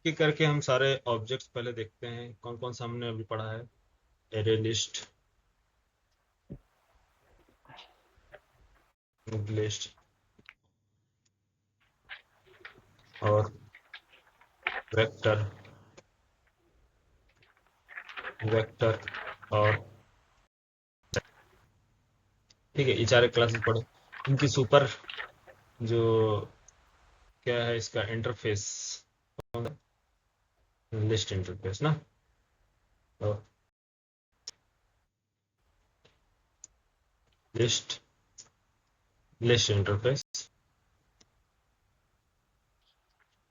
एक करके हम सारे ऑब्जेक्ट्स पहले देखते हैं कौन कौन सा हमने अभी पढ़ा है। एरे लिस्ट, लिस्ट और वेक्टर, वेक्टर और ठीक है, ये चार क्लासेस पढ़े। इनकी सुपर जो क्या है इसका इंटरफेस, लिस्ट इंटरफेस ना। तो list, list interface,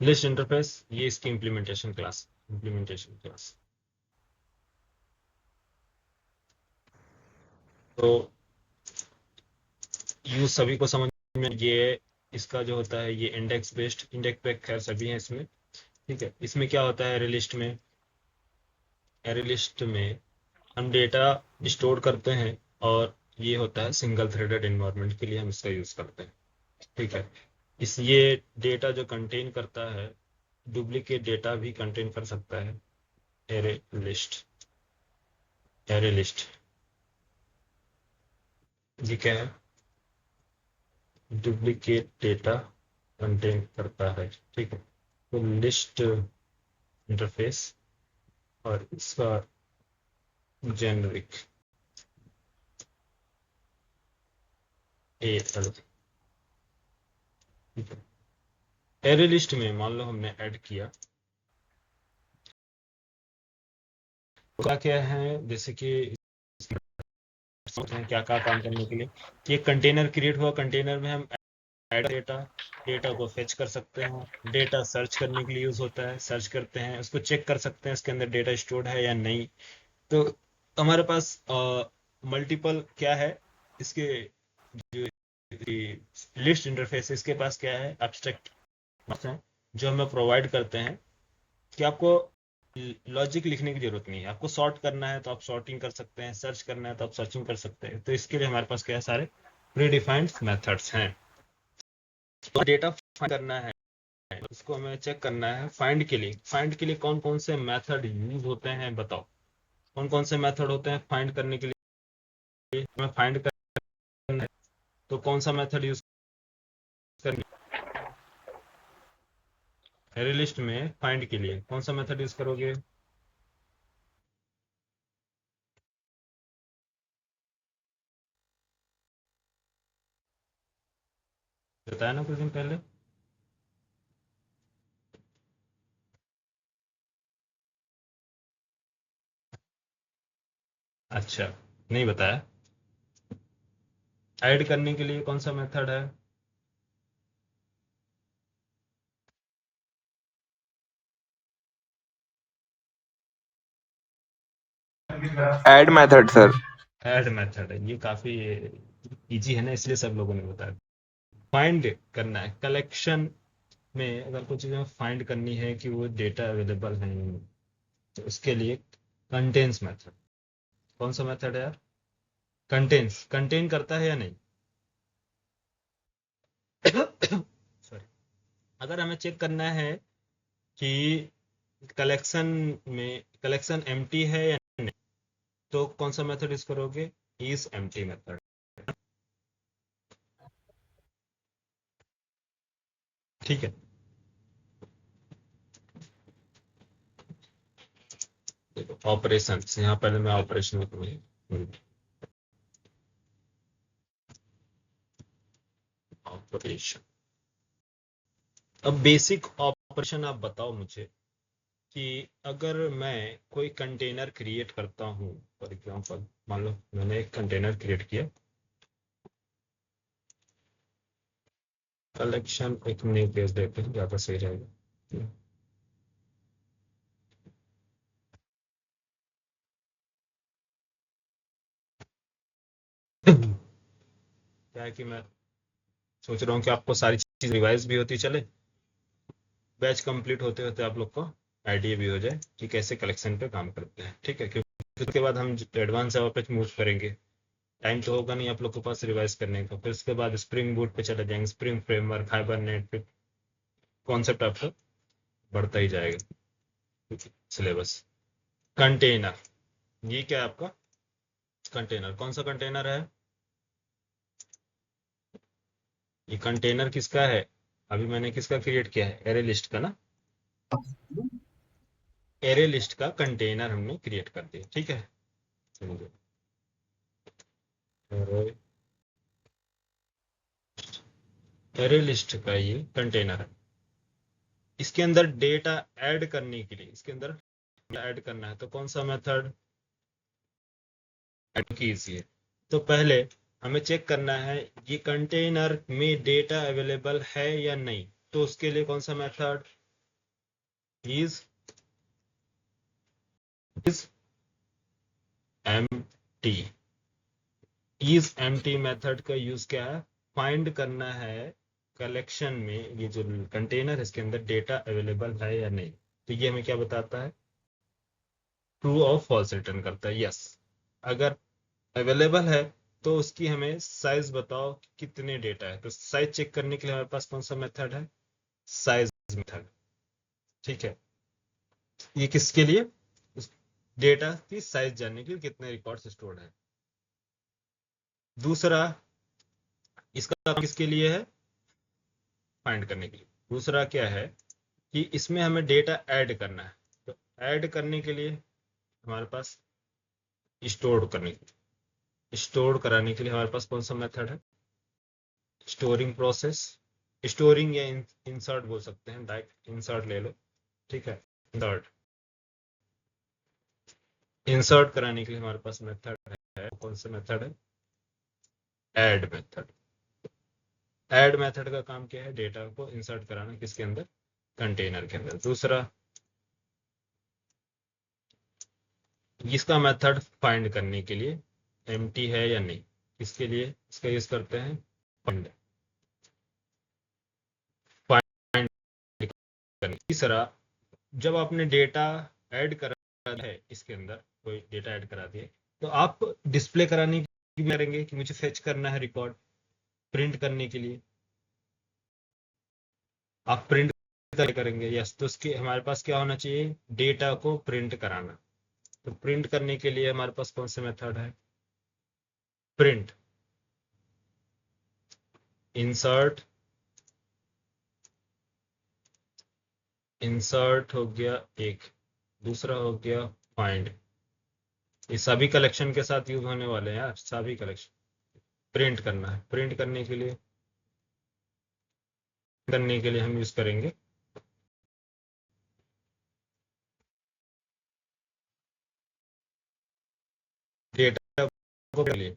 list interface ये इसकी इम्प्लीमेंटेशन क्लास, इम्प्लीमेंटेशन क्लास। तो यूज सभी को समझ में, ये इसका जो होता है ये इंडेक्स बेस्ड, इंडेक्स पे खैर सभी हैं इसमें। ठीक है, इसमें क्या होता है एरे लिस्ट में, एरे लिस्ट में हम डेटा स्टोर करते हैं और ये होता है सिंगल थ्रेडेड इन्वायरमेंट के लिए हम इसका यूज करते हैं। ठीक है, इस ये डेटा जो कंटेन करता है डुप्लीकेट डेटा भी कंटेन कर सकता है। एरे लिस्ट, एरे लिस्ट ये क्या है, डुप्लीकेट डेटा कंटेन करता है। ठीक है, तो लिस्ट इंटरफेस और इसका generic A L. Array list में मान लो हमने ऐड किया, क्या क्या है, जैसे कि क्या क्या काम करने के लिए कि एक कंटेनर क्रिएट हुआ, कंटेनर में हम ऐड डेटा, डेटा को फेच कर सकते हैं, डेटा सर्च करने के लिए यूज होता है, सर्च करते हैं उसको चेक कर सकते हैं इसके अंदर डेटा स्टोर्ड है या नहीं। तो हमारे पास मल्टीपल क्या है इसके, जो लिस्ट इंटरफेस इसके पास क्या है एब्स्ट्रैक्ट है जो हमें प्रोवाइड करते हैं कि आपको लॉजिक लिखने की जरूरत नहीं है, आपको सॉर्ट करना है तो आप सॉर्टिंग कर सकते हैं, सर्च करना है तो आप सर्चिंग कर सकते हैं। तो इसके लिए हमारे पास क्या है, सारे प्री डिफाइंड मेथड्स हैं। तो डेटा फाइंड करना है, उसको हमें चेक करना है। फाइंड के लिए, फाइंड के लिए कौन कौन से मेथड यूज होते हैं बताओ, कौन कौन से मेथड होते हैं फाइंड करने के लिए। हमें फाइंड करना है तो कौन सा मेथड यूज करना है, एरे लिस्ट में फाइंड के लिए कौन सा मेथड यूज करोगे। बताया ना कुछ दिन पहले। अच्छा, नहीं बताया। ऐड करने के लिए कौन सा मेथड है। Add method sir. Add method है, ये काफी इजी है ना, इसलिए सब लोगों ने बताया। फाइंड करना है कलेक्शन में, अगर कुछ चीजें फाइंड करनी है कि वो डेटा अवेलेबल है तो उसके लिए कंटेन्स मेथड। कौन सा मेथड है यार, कंटेन्स, कंटेन करता है या नहीं। सॉरी, अगर हमें चेक करना है कि कलेक्शन में कलेक्शन एम्प्टी है या नहीं, तो कौन सा मेथड यूज करोगे, इज एम्प्टी मेथड। ठीक है, देखो ऑपरेशन, यहाँ पहले मैं ऑपरेशन ऑपरेशन, अब बेसिक ऑपरेशन आप बताओ मुझे कि अगर मैं कोई कंटेनर क्रिएट करता हूँ, फॉर एग्जांपल मान लो मैंने एक कंटेनर क्रिएट किया, कलेक्शन एक न्यू पेज देते हैं ज़्यादा सही रहेगा। क्या है कि मैं सोच रहा हूँ कि आपको सारी चीज रिवाइज भी होती चले, बैच कंप्लीट होते होते आप लोग को आइडिया भी हो जाए कि कैसे कलेक्शन पे काम करते हैं। ठीक है, क्योंकि उसके बाद हम एडवांस जावा पे मूव करेंगे, टाइम तो होगा नहीं आप लोग के पास रिवाइज करने का। फिर उसके बाद स्प्रिंग बूट पे चले जाएंगे, स्प्रिंग फ्रेमवर्क, हाइबरनेट पे, कॉन्सेप्ट आपका बढ़ता ही जाएगा। सिलेबस। कंटेनर, ये क्या है आपका कंटेनर? कौन सा कंटेनर है ये? कंटेनर किसका है? अभी मैंने किसका क्रिएट किया है? एरे लिस्ट का ना। एरे लिस्ट का कंटेनर हमने क्रिएट कर दिया, ठीक है। चलिए, एरे लिस्ट का ये कंटेनर है। इसके अंदर डेटा ऐड करने के लिए, इसके अंदर ऐड करना है तो कौन सा मेथड ऐड कीजिए? तो पहले हमें चेक करना है ये कंटेनर में डेटा अवेलेबल है या नहीं। तो उसके लिए कौन सा method? Is empty. Is empty method का यूज क्या है? फाइंड करना है कलेक्शन में ये जो कंटेनर है इसके अंदर डेटा अवेलेबल है या नहीं। तो ये हमें क्या बताता है? ट्रू और फॉल्स रिटर्न करता है। यस, अगर अवेलेबल है तो उसकी हमें साइज बताओ कि कितने डेटा है। तो साइज चेक करने के लिए हमारे पास कौन सा मेथड है? साइज मेथड, ठीक है। ये किसके लिए? डेटा की साइज जानने के लिए, कितने रिकॉर्ड्स स्टोर्ड है। दूसरा, इसका काम किसके लिए है? फाइंड करने के लिए। दूसरा क्या है कि इसमें हमें डेटा ऐड करना है। तो ऐड करने के लिए हमारे पास स्टोर करने के लिए, स्टोर कराने के लिए हमारे पास कौन सा मेथड है? Storing process. स्टोरिंग या इंसर्ट बोल सकते हैं, डायरेक्ट इंसर्ट ले लो, ठीक है। इंसर्ट, इंसर्ट कराने के लिए हमारे पास मेथड है। कौन सा मेथड है? Add method. ऐड मेथड का काम क्या है? डेटा को इंसर्ट कराना, किसके अंदर? कंटेनर के अंदर। दूसरा, इसका मेथड फाइंड करने के लिए एम्प्टी है या नहीं, इसके लिए इसका यूज करते हैं फाइंड। फाइंड करने। तीसरा, जब आपने डेटा ऐड करा है, इसके अंदर कोई डेटा ऐड करा दिए, तो आप डिस्प्ले कराने की करेंगे कि मुझे फेच करना है रिकॉर्ड, प्रिंट करने के लिए आप प्रिंट करेंगे। यस, तो उसके हमारे पास क्या होना चाहिए? डेटा को प्रिंट कराना। तो प्रिंट करने के लिए हमारे पास कौन सा मेथड है? प्रिंट। इंसर्ट, इंसर्ट हो गया एक। दूसरा हो गया फाइंड। ये सभी कलेक्शन के साथ यूज होने वाले हैं यार, सभी कलेक्शन। प्रिंट करना है, प्रिंट करने के लिए हम यूज करेंगे डेटा को लिए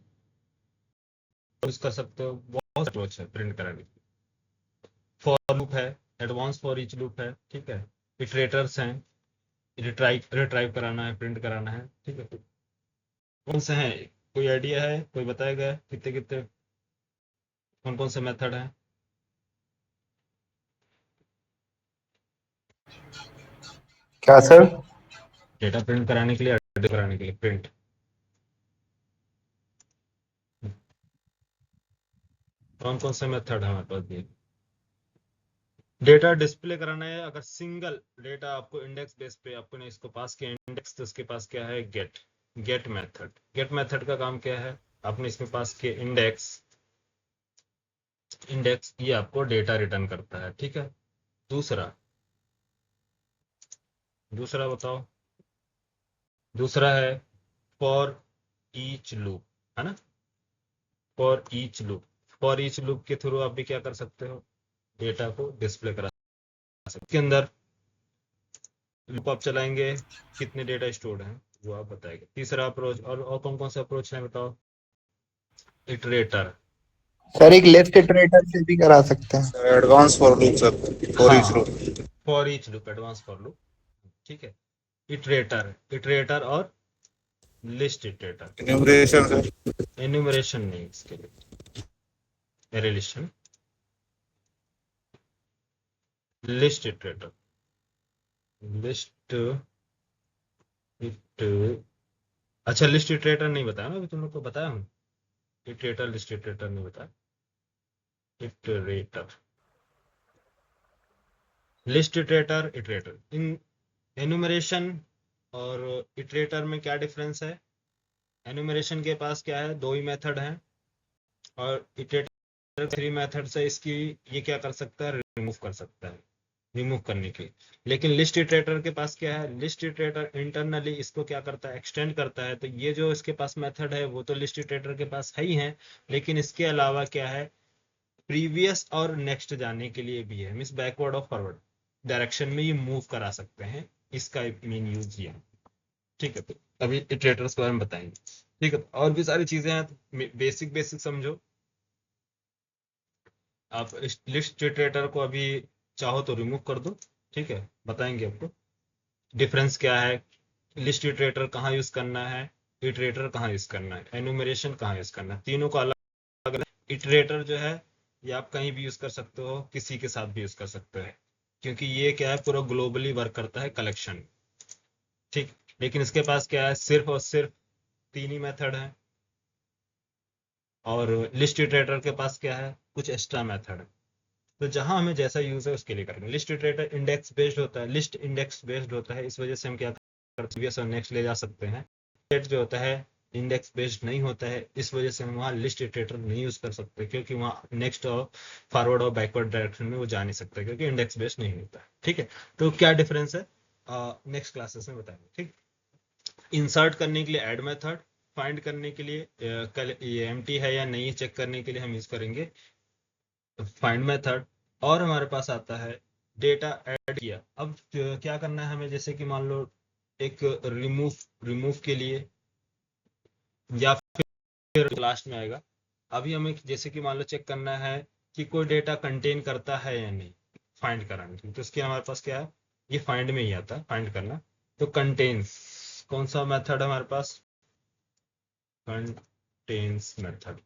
यूज कर सकते हो। बहुत अप्रोच है प्रिंट कराने की। फॉर लूप है, एडवांस फॉर ईच लूप है, ठीक है। इटरेटर्स हैं, रिट्राइव कराना है, प्रिंट कराना है, ठीक है। कौन से हैं? कोई आइडिया है? कोई बताएगा कितने कितने कौन कौन से मेथड हैं? क्या सर? डेटा प्रिंट कराने के लिए, एडिट कराने के लिए प्रिंट। कौन कौन से मेथड है हमारे पास दिए? डेटा डिस्प्ले कराना है। अगर सिंगल डेटा आपको इंडेक्स बेस पे आपने इसको पास किया इंडेक्स, तो उसके पास क्या है? Get. Get method. Get method का काम क्या है? आपने इसमें पास किया इंडेक्स, इंडेक्स ये आपको डेटा रिटर्न करता है, ठीक है। दूसरा, दूसरा बताओ। दूसरा है फॉर ईच लूप, है ना। For each loop, for each loop के थ्रू आप भी क्या कर सकते हो? डेटा को डिस्प्ले करा सकते हो। इसके अंदर लूप आप चलाएंगे, कितने डेटा स्टोर्ड हैं वो आप बताएंगे। तीसरा अप्रोच, और कौन कौन सा अप्रोच है बताओ? इटरेटर। सर एक लिस्ट इटरेटर से भी करा सकते हैं। Advance for loop sir, for हाँ ईच हाँ, loop. For each loop, advance for loop, ठीक है। इटरेटर, इटरेटर और list iterator. Enumeration sir. Enumeration नहीं, इसके लिए relation. List iterator, list it, अच्छा लिस्ट इटरेटर नहीं बताया ना अभी तुम लोग को? बताया हूँ इटरेटर, लिस्ट इटरेटर नहीं बताया। इटरेटर, लिस्ट इटरेटर, इटरेटर, इन एनुमरेशन और इटरेटर में क्या डिफरेंस है? एनुमरेशन के पास क्या है, दो ही मेथड हैं, और इटरेटर 3 मेथड से इसकी ये क्या कर सकता है, रिमूव कर सकता है, रिमूव करने के लिए। लेकिन लिस्ट इटरेटर के पास क्या है, लिस्ट इटरेटर इंटरनली इसको क्या करता है, एक्सटेंड करता है। तो ये जो इसके पास मेथड है वो तो लिस्ट इटरेटर के पास है ही है, लेकिन इसके अलावा क्या है, प्रीवियस और नेक्स्ट जाने के लिए भी है, मीन्स बैकवर्ड और फॉरवर्ड डायरेक्शन में ये मूव करा सकते हैं। इसका मेन यूज ये है। ठीक है, तो अभी इटरेटर्स के बारे में बताएंगे। ठीक है, और भी सारी चीजें हैं, बेसिक बेसिक समझो। आप इस लिस्ट इटरेटर को अभी चाहो तो रिमूव कर दो। ठीक है, बताएंगे आपको डिफरेंस क्या है, लिस्ट इटरेटर कहाँ यूज करना है, इटरेटर कहाँ यूज करना है, एनुमरेशन कहाँ यूज करना है, तीनों का अलग अलग। इटरेटर जो है ये आप कहीं भी यूज कर सकते हो, किसी के साथ भी यूज कर सकते हो, क्योंकि ये क्या है, पूरा ग्लोबली वर्क करता है कलेक्शन। ठीक, लेकिन इसके पास क्या है, सिर्फ और सिर्फ तीन ही मेथड है। और लिस्ट इटरेटर के पास क्या है, कुछ एक्स्ट्रा मेथड है। तो जहां हमें जैसा यूज है उसके लिए करेंगे। लिस्ट इटरेटर इंडेक्स बेस्ड होता है, लिस्ट इंडेक्स बेस्ड होता है, इस वजह से हम क्या प्रीवियस और नेक्स्ट ले जा सकते हैं। सेट जो होता है इंडेक्स बेस्ड नहीं होता है, इस वजह से हम वहाँ लिस्ट इटरेटर नहीं यूज कर सकते, क्योंकि वहाँ नेक्स्ट और फॉरवर्ड और बैकवर्ड डायरेक्शन में वो जा नहीं सकता, क्योंकि इंडेक्स बेस्ड नहीं होता है। ठीक है, तो क्या डिफरेंस है नेक्स्ट क्लासेस में बताएंगे। ठीक, इंसर्ट करने के लिए ऐड मेथड, फाइंड करने के लिए ये एम्प्टी है या नहीं चेक करने के लिए हम यूज करेंगे फाइंड मेथड। और हमारे पास आता है डेटा ऐड किया। अब क्या करना है हमें, जैसे कि मान लो एक रिमूव, रिमूव के लिए, या फिर लास्ट में आएगा। अभी हमें जैसे कि मान लो चेक करना है कि कोई डेटा कंटेन करता है या नहीं, फाइंड कराने के लिए, तो इसके हमारे पास क्या है, ये फाइंड में ही आता है, फाइंड करना। तो कंटेन्स, कौन सा मेथड है हमारे पास, कंटेन्स मेथड।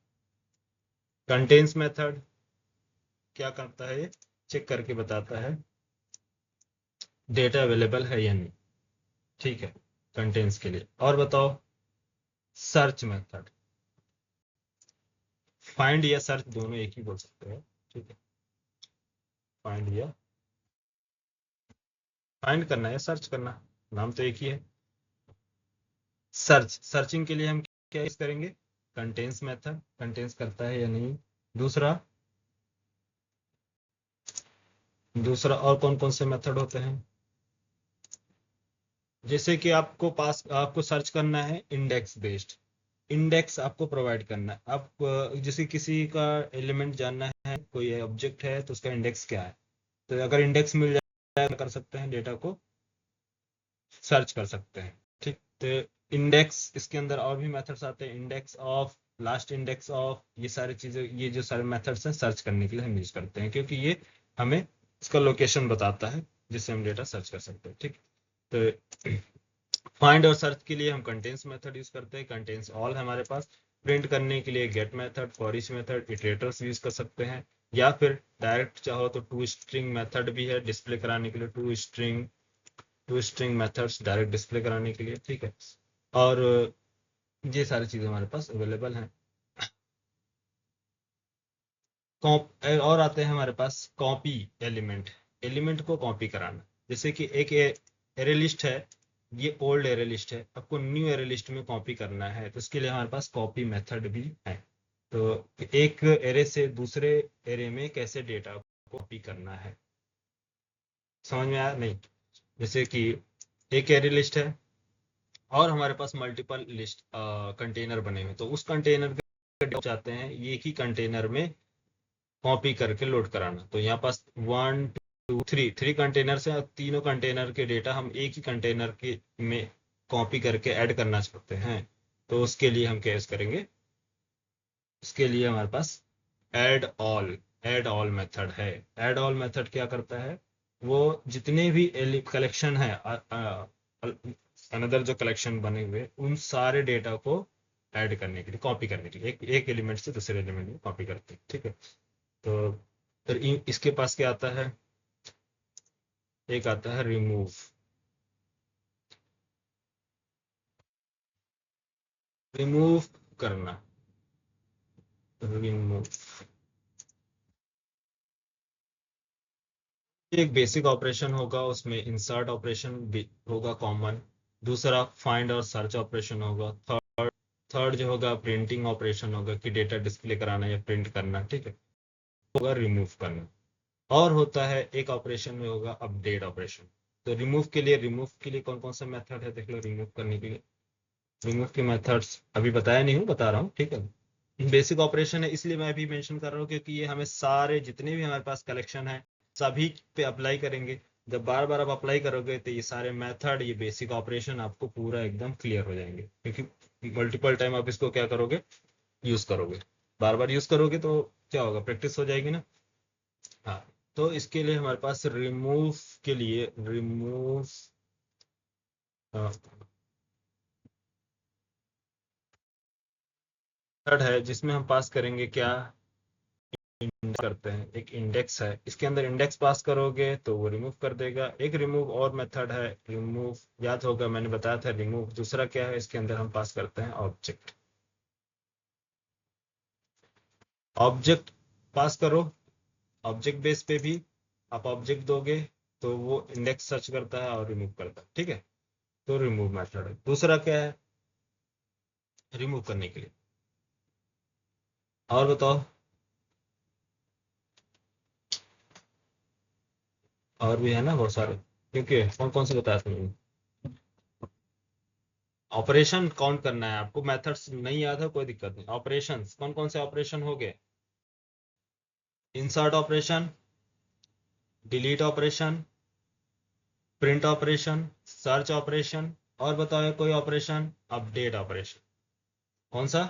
कंटेन्स मेथड क्या करता है, ये चेक करके बताता है डेटा अवेलेबल है या नहीं। ठीक है, कंटेंट्स के लिए। और बताओ सर्च मेथड, फाइंड या सर्च दोनों एक ही बोल सकते हैं। ठीक है, फाइंड या फाइंड करना या सर्च करना, नाम तो एक ही है। सर्च, सर्चिंग के लिए हम क्या यूज करेंगे, कंटेंट्स मेथड, कंटेंट्स करता है या नहीं। दूसरा, दूसरा और कौन कौन से मेथड होते हैं, जैसे कि आपको पास, आपको सर्च करना है इंडेक्स बेस्ड, इंडेक्स आपको प्रोवाइड करना है। आप जैसे किसी का एलिमेंट जानना है, कोई ऑब्जेक्ट है तो उसका इंडेक्स क्या है, तो अगर इंडेक्स मिल जाए तो कर सकते हैं, डेटा को सर्च कर सकते हैं। ठीक, तो इंडेक्स, इसके अंदर और भी मेथड्स आते हैं, index of, last index of, ये सारी चीजें, ये जो सारे मेथड्स हैं सर्च करने के लिए हम यूज करते हैं, क्योंकि ये हमें इसका लोकेशन बताता है जिससे हम डेटा सर्च कर सकते हैं। ठीक, तो फाइंड और सर्च के लिए हम कंटेंट्स मेथड यूज करते हैं, कंटेंट्स ऑल हमारे पास। प्रिंट करने के लिए get method, for each method, iterators use कर सकते हैं, या फिर डायरेक्ट चाहो तो टू स्ट्रिंग मेथड भी है डिस्प्ले कराने के लिए, to string methods direct display कराने के लिए। ठीक है, और ये सारी चीजें हमारे पास अवेलेबल हैं। और आते हैं हमारे पास कॉपी एलिमेंट, एलिमेंट को कॉपी कराना। जैसे कि एक एरे लिस्ट है, ये ओल्ड एरे लिस्ट है, आपको न्यू एरे लिस्ट में कॉपी करना है, तो इसके लिए हमारे पास कॉपी मेथड भी है। तो एक एरे से दूसरे एरे में कैसे डेटा को कॉपी करना है, समझ में आया नहीं? जैसे कि एक एरे लिस्ट है और हमारे पास मल्टीपल लिस्ट कंटेनर बने हुए, तो उस कंटेनर के चाहते हैं एक ही कंटेनर में कॉपी करके लोड कराना। तो यहाँ पास 1 2 3 कंटेनर से, तीनों कंटेनर के डेटा हम एक ही कंटेनर के में कॉपी करके ऐड करना चाहते हैं, तो उसके लिए हम क्या यूज करेंगे, उसके लिए हमारे पास ऐड ऑल मेथड है। ऐड ऑल मेथड क्या करता है, वो जितने भी कलेक्शन है, अनदर जो कलेक्शन बने हुए, उन सारे डेटा को ऐड करने के लिए, कॉपी करने के लिए, एक एलिमेंट से दूसरे एलिमेंट में कॉपी करते हैं। ठीक है, तो फिर इसके पास क्या आता है, एक आता है रिमूव, रिमूव करना, रिमूव एक बेसिक ऑपरेशन होगा, उसमें इंसर्ट ऑपरेशन भी होगा कॉमन। दूसरा फाइंड और सर्च ऑपरेशन होगा। थर्ड जो होगा प्रिंटिंग ऑपरेशन होगा कि डेटा डिस्प्ले कराना या प्रिंट करना, ठीक है। होगा रिमूव करना। और होता है एक ऑपरेशन में होगा अपडेट ऑपरेशन। तो रिमूव के लिए कौन कौन सा मेथड है देख लो। रिमूव करने के लिए रिमूव के मेथड्स अभी बताया नहीं हूँ, बता रहा हूँ, ठीक है। बेसिक ऑपरेशन है इसलिए मैं अभी मेंशन कर रहा हूँ क्योंकि ये हमें सारे जितने भी हमारे पास कलेक्शन है सभी पे अप्लाई करेंगे। जब बार बार आप अप्लाई करोगे तो ये सारे मेथड, ये बेसिक ऑपरेशन आपको पूरा एकदम क्लियर हो जाएंगे, क्योंकि मल्टीपल टाइम आप इसको क्या करोगे, यूज करोगे। बार बार यूज करोगे तो क्या होगा, प्रैक्टिस हो जाएगी ना। हाँ, तो इसके लिए हमारे पास रिमूव के लिए रिमूव मेथड है जिसमें हम पास करेंगे क्या, करते हैं एक इंडेक्स है, इसके अंदर इंडेक्स पास करोगे तो वो रिमूव कर देगा। एक रिमूव और मेथड है रिमूव, याद होगा मैंने बताया था रिमूव। दूसरा क्या है, इसके अंदर हम पास करते हैं ऑब्जेक्ट। ऑब्जेक्ट पास करो, ऑब्जेक्ट बेस पे भी आप ऑब्जेक्ट दोगे तो वो इंडेक्स सर्च करता है और रिमूव करता है, ठीक है। तो रिमूव मेथड है। दूसरा क्या है, रिमूव करने के लिए। और बताओ, और भी है ना बहुत सारे, क्योंकि कौन कौन से बताया था मैंने। ऑपरेशन काउंट करना है आपको, मेथड्स नहीं याद है कोई दिक्कत नहीं। ऑपरेशंस कौन कौन से ऑपरेशन हो गए, insert operation, delete operation, print operation, search operation, और बताओ कोई ऑपरेशन, अपडेट ऑपरेशन। कौन सा,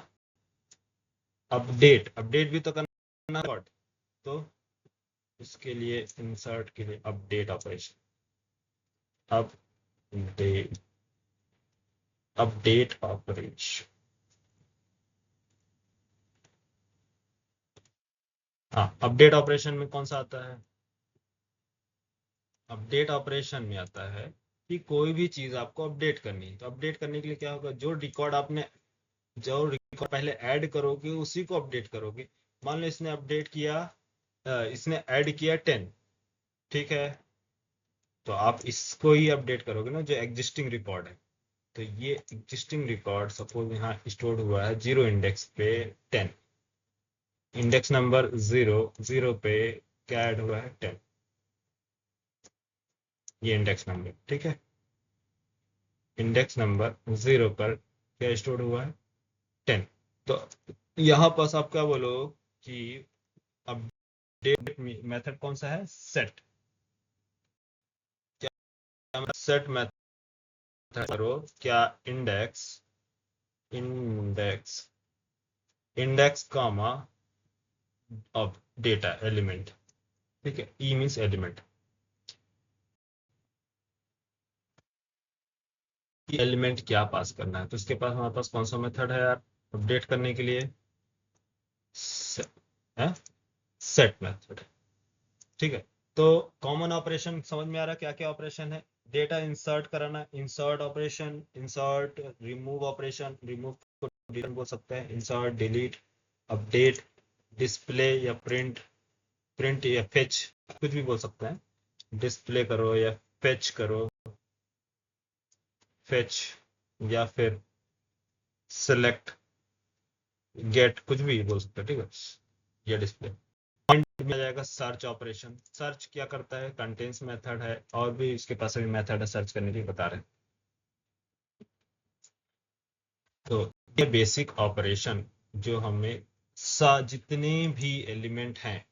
अपडेट। अपडेट भी तो करना है, तो इसके लिए इंसर्ट के लिए update operation, update update operation. हाँ, अपडेट ऑपरेशन में कौन सा आता है, अपडेट ऑपरेशन में आता है कि कोई भी चीज आपको अपडेट करनी है। तो अपडेट करने के लिए क्या होगा, जो रिकॉर्ड पहले ऐड करोगे उसी को अपडेट करोगे। मान लो इसने अपडेट किया, इसने ऐड किया 10, ठीक है। तो आप इसको ही अपडेट करोगे ना, जो एग्जिस्टिंग रिकॉर्ड है। तो ये एग्जिस्टिंग रिकॉर्ड सपोज यहाँ स्टोर हुआ है 0 इंडेक्स पे 10, इंडेक्स नंबर 0 पे क्या ऐड हुआ है 10, ये इंडेक्स नंबर, ठीक है। इंडेक्स नंबर 0 पर क्या स्टोर हुआ है 10। तो यहाँ पास आप क्या बोलो कि अपडेट मेथड कौन सा है, सेट। क्या सेट मेथड करो, क्या index index index comma of data element, ठीक है। ई मीन्स एलिमेंट, एलिमेंट क्या पास करना है। तो इसके पास हमारे पास कौन सा मेथड है यार अपडेट करने के लिए, सेट मेथड, ठीक है। तो कॉमन ऑपरेशन समझ में आ रहा है क्या क्या ऑपरेशन है। डेटा इंसर्ट कराना, insert operation, insert remove operation, remove को डिलीट बोल सकते हैं, इंसर्ट डिलीट, अपडेट, डिस्प्ले या प्रिंट, प्रिंट या फेच, कुछ भी बोल सकते हैं। डिस्प्ले करो या फेच करो, फेच या फिर सेलेक्ट, गेट, कुछ भी बोल सकते हैं, ठीक है। या डिस्प्ले पॉइंट में जाएगा सर्च ऑपरेशन। सर्च क्या करता है, कंटेंट्स मेथड है, और भी इसके पास भी मेथड है सर्च करने की, बता रहे हैं। तो ये बेसिक ऑपरेशन जो हमें जितने भी एलिमेंट हैं,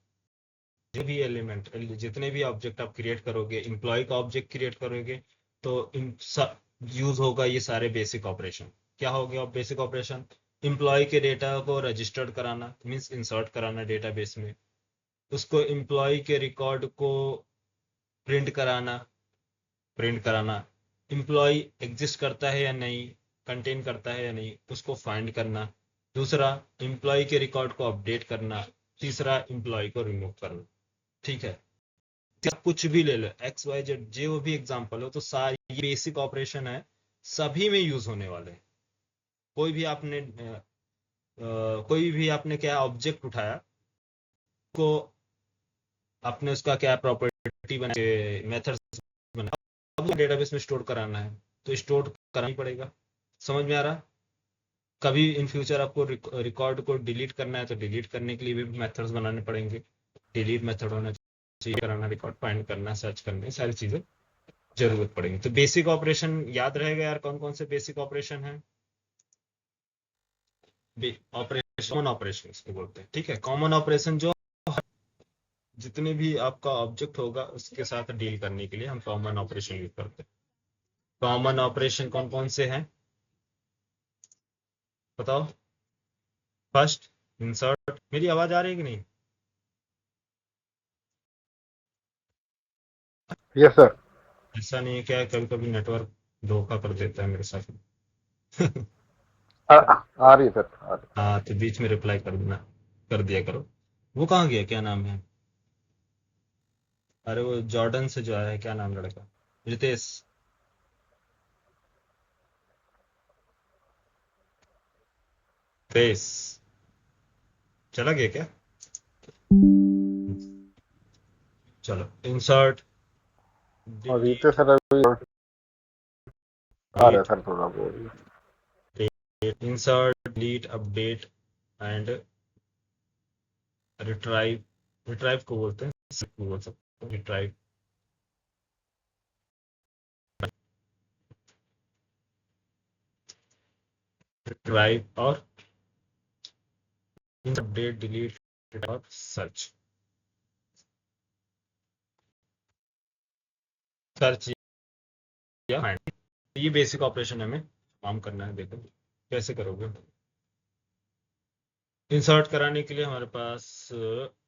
जो भी एलिमेंट, जितने भी ऑब्जेक्ट आप क्रिएट करोगे, एम्प्लॉय का ऑब्जेक्ट क्रिएट करोगे तो इन यूज होगा ये सारे बेसिक ऑपरेशन। क्या हो गया बेसिक ऑपरेशन, एम्प्लॉय के डेटा को रजिस्टर्ड कराना, मीन्स इंसर्ट कराना डेटाबेस में, उसको एम्प्लॉय के रिकॉर्ड को प्रिंट कराना, एम्प्लॉय एग्जिस्ट करता है या नहीं, कंटेन करता है या नहीं, उसको फाइंड करना। दूसरा, एम्प्लॉय के रिकॉर्ड को अपडेट करना। तीसरा, एम्प्लॉय को रिमूव करना, ठीक है। आप कुछ भी ले लो, एक्स वाई जेड जो भी एग्जांपल हो, तो सारी बेसिक ऑपरेशन है, सभी में यूज होने वाले हैं। कोई भी आपने कोई भी आपने क्या ऑब्जेक्ट उठाया, को आपने उसका क्या प्रॉपर्टी बना के मेथड्स बना, अब डेटाबेस में स्टोर कराना है तो स्टोर कराना ही पड़ेगा। समझ में आ रहा? कभी इन फ्यूचर आपको रिकॉर्ड को डिलीट करना है तो डिलीट करने के लिए भी मेथड्स बनाने पड़ेंगे, डिलीट मेथड होना चाहिए, कराना, रिकॉर्ड फाइंड करना, सर्च करने, सारी चीजें जरूरत पड़ेगी। तो बेसिक ऑपरेशन याद रहेगा यार, कौन कौन से बेसिक ऑपरेशन है? ऑपरेशन, कॉमन ऑपरेशन इसको बोलते हैं, ठीक है। कॉमन ऑपरेशन जो जितने भी आपका ऑब्जेक्ट होगा उसके साथ डील करने के लिए हम कॉमन ऑपरेशन यूज करते हैं। कॉमन ऑपरेशन कौन कौन से हैं बताओ? First, insert. मेरी आवाज आ रही है कि नहीं? Yes sir. ऐसा नहीं है क्या, कभी कभी नेटवर्क धोखा कर देता है मेरे साथ। आ रही है सर, आ रही हाँ तो बीच में रिप्लाई कर देना, कर दिया करो। वो कहाँ गया, क्या नाम है? अरे वो जॉर्डन से जो आया है, क्या नाम लड़का? रितेश। रितेश चला गया क्या? चलो, इंसर्ट, और रीते डिलीट, सर अभी आ रहा है डिलीट, सर, थोड़ा बोल। Insert, delete, update and retrieve. Retrieve को बोलते हैं, को बोल सकते हैं रिट्राइव। रिट्राइव और अपडेट, डिलीट और सर्च। सर्च या फाइंड, ये बेसिक ऑपरेशन हमें काम करना है। देखो कैसे करोगे। इंसर्ट कराने के लिए हमारे पास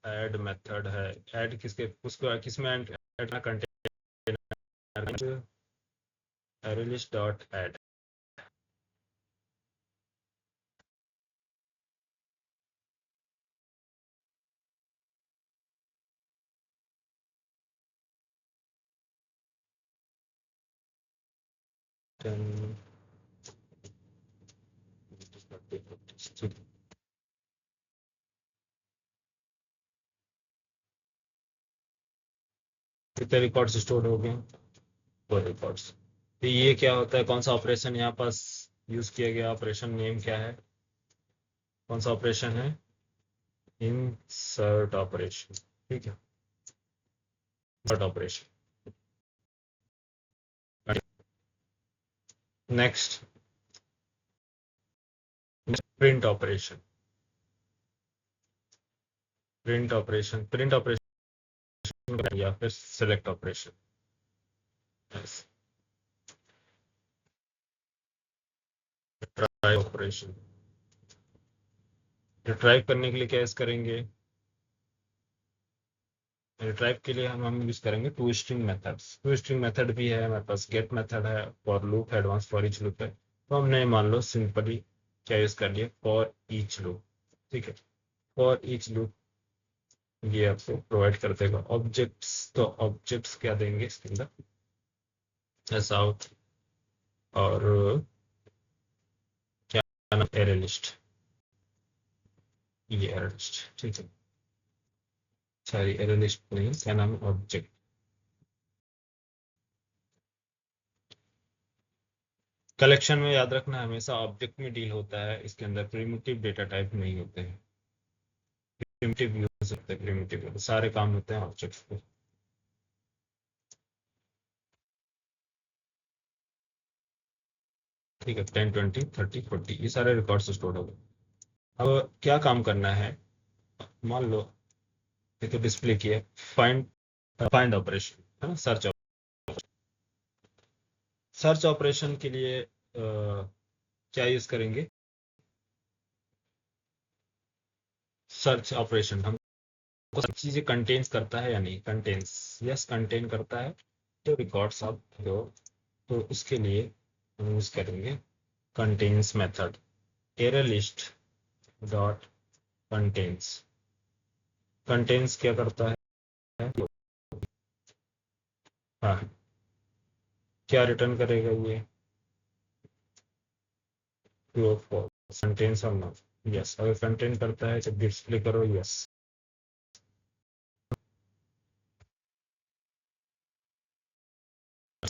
ऐड मेथड है। ऐड किसके, उसको किसमें ऐड करना? Container, arraylist dot add. कितने रिकॉर्ड्स स्टोर हो गए? 4 रिकॉर्ड्स। तो ये क्या होता है, कौन सा ऑपरेशन यहाँ पास यूज किया गया? ऑपरेशन नेम क्या है, कौन सा ऑपरेशन है? इंसर्ट ऑपरेशन, ठीक है, insert operation. Next, print operation. Print operation, print operation या फिर select operation. Retrieve operation. Retrieve करने के लिए क्या यूज करेंगे? रिट्राइव के लिए हम यूज करेंगे to string methods. To string method भी है हमारे पास, गेट मेथड है, for loop, advance for each loop है। तो हमने मान लो सिंपली क्या यूज कर लिया, फॉर ईच लूप, ठीक है। फॉर ईच लूप ये आपको प्रोवाइड कर देगा ऑब्जेक्ट्स। तो ऑब्जेक्ट्स क्या देंगे इसके अंदर? एस आउट और क्या नाम, एरे लिस्ट। ये एरे लिस्ट, ठीक है। सॉरी एरे लिस्ट नहीं, क्या नाम है, ऑब्जेक्ट। कलेक्शन में याद रखना हमेशा ऑब्जेक्ट में डील होता है, इसके अंदर प्रिमिटिव डेटा टाइप नहीं होते हैं। प्रिमिटिव यूज होते हैं, प्रिमिटिव सारे काम होते हैं ऑब्जेक्ट्स पे। ठीक है, 10, 20, 30, 40 ये सारे रिकॉर्ड्स स्टोर हो गए। अब क्या काम करना है, मान लो ये तो डिस्प्ले किया, फाइंड, फाइंड ऑपरेशन है ना, सर्च। सर्च ऑपरेशन के लिए क्या यूज करेंगे? सर्च ऑपरेशन हमको सब चीजें कंटेन्स करता है या नहीं? कंटेन्स, यस कंटेन करता है। तो रिकॉर्ड्स आप दो, तो उसके लिए हम यूज करेंगे contains method. Array list dot contains. Contains क्या करता है? हाँ, क्या रिटर्न करेगा ये? ट्रू और फॉल्स, कंटेन्स और नॉट। यस, अगर कंटेन करता है तो डिस्प्ले करो यस।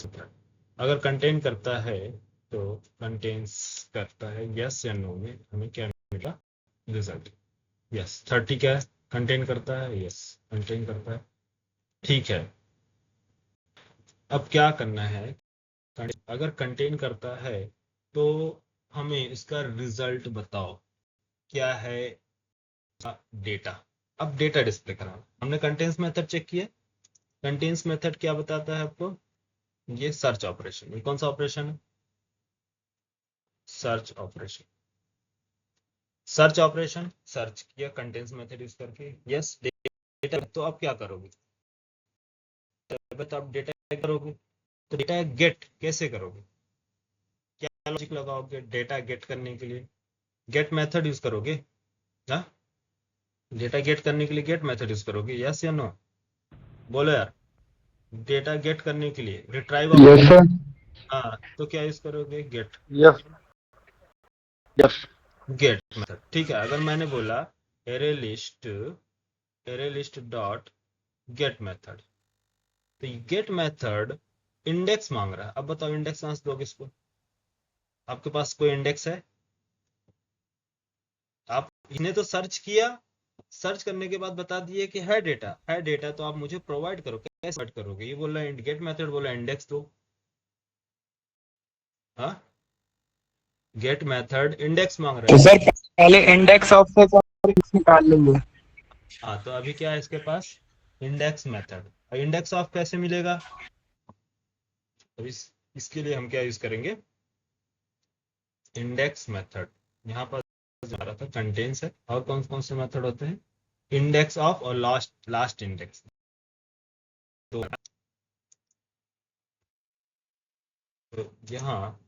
अगर कंटेन करता है तो कंटेन्स करता है यस या नो में हमें क्या मिला रिजल्ट। यस 30 क्या है कंटेन करता है, यस कंटेन करता है, ठीक है। अब क्या करना है, अगर कंटेन करता है तो हमें इसका रिजल्ट बताओ क्या है डेटा। अब डेटा डिस्प्ले कराना, हमने कंटेन्स मेथड चेक किया। कंटेन्स मेथड क्या बताता है आपको, ये सर्च ऑपरेशन, ये कौन सा ऑपरेशन है, search operation. Search operation search किया कंटेन्स मेथड यूज करके, यस डेटा। तो आप क्या करोगे, तो आप डेटा करोगे, तो डेटा गेट कैसे करोगे, क्या लॉजिक लगाओगे डेटा गेट करने के लिए, गेट मेथड यूज करोगे ना, डेटा गेट करने के लिए गेट मेथड यूज करोगे, यस या नो, बोलो यार। डेटा गेट करने के लिए रिट्राइव यस सर। हाँ तो क्या यूज करोगे, get. Yes yes get method, ठीक है। अगर मैंने बोला array list dot get method, तो गेट मेथड इंडेक्स मांग रहा है। अब बताओ इंडेक्स कहां से दोगे इसको, आपके पास कोई इंडेक्स है, आप इसने तो सर्च किया, सर्च करने के बाद बता दिए कि है डेटा, तो आप मुझे प्रोवाइड करो, कैसे प्रोवाइड करोगे, ये बोल रहा है गेट मेथड बोला इंडेक्स दो, हाँ गेट मेथड इंडेक्स मांग रहा तो है। सर पहले इंडेक्स ऑफ से इंडेक्स निकाल लेंगे। हाँ तो अभी क्या है इसके पास इंडेक्स मेथड, और इंडेक्स ऑफ कैसे मिलेगा, तो इसके लिए हम क्या यूज करेंगे, इंडेक्स मेथड। यहाँ पर हमारा था कंटेन्स है, और कौन कौन से मेथड होते हैं, इंडेक्स ऑफ और लास्ट इंडेक्स, तो यहाँ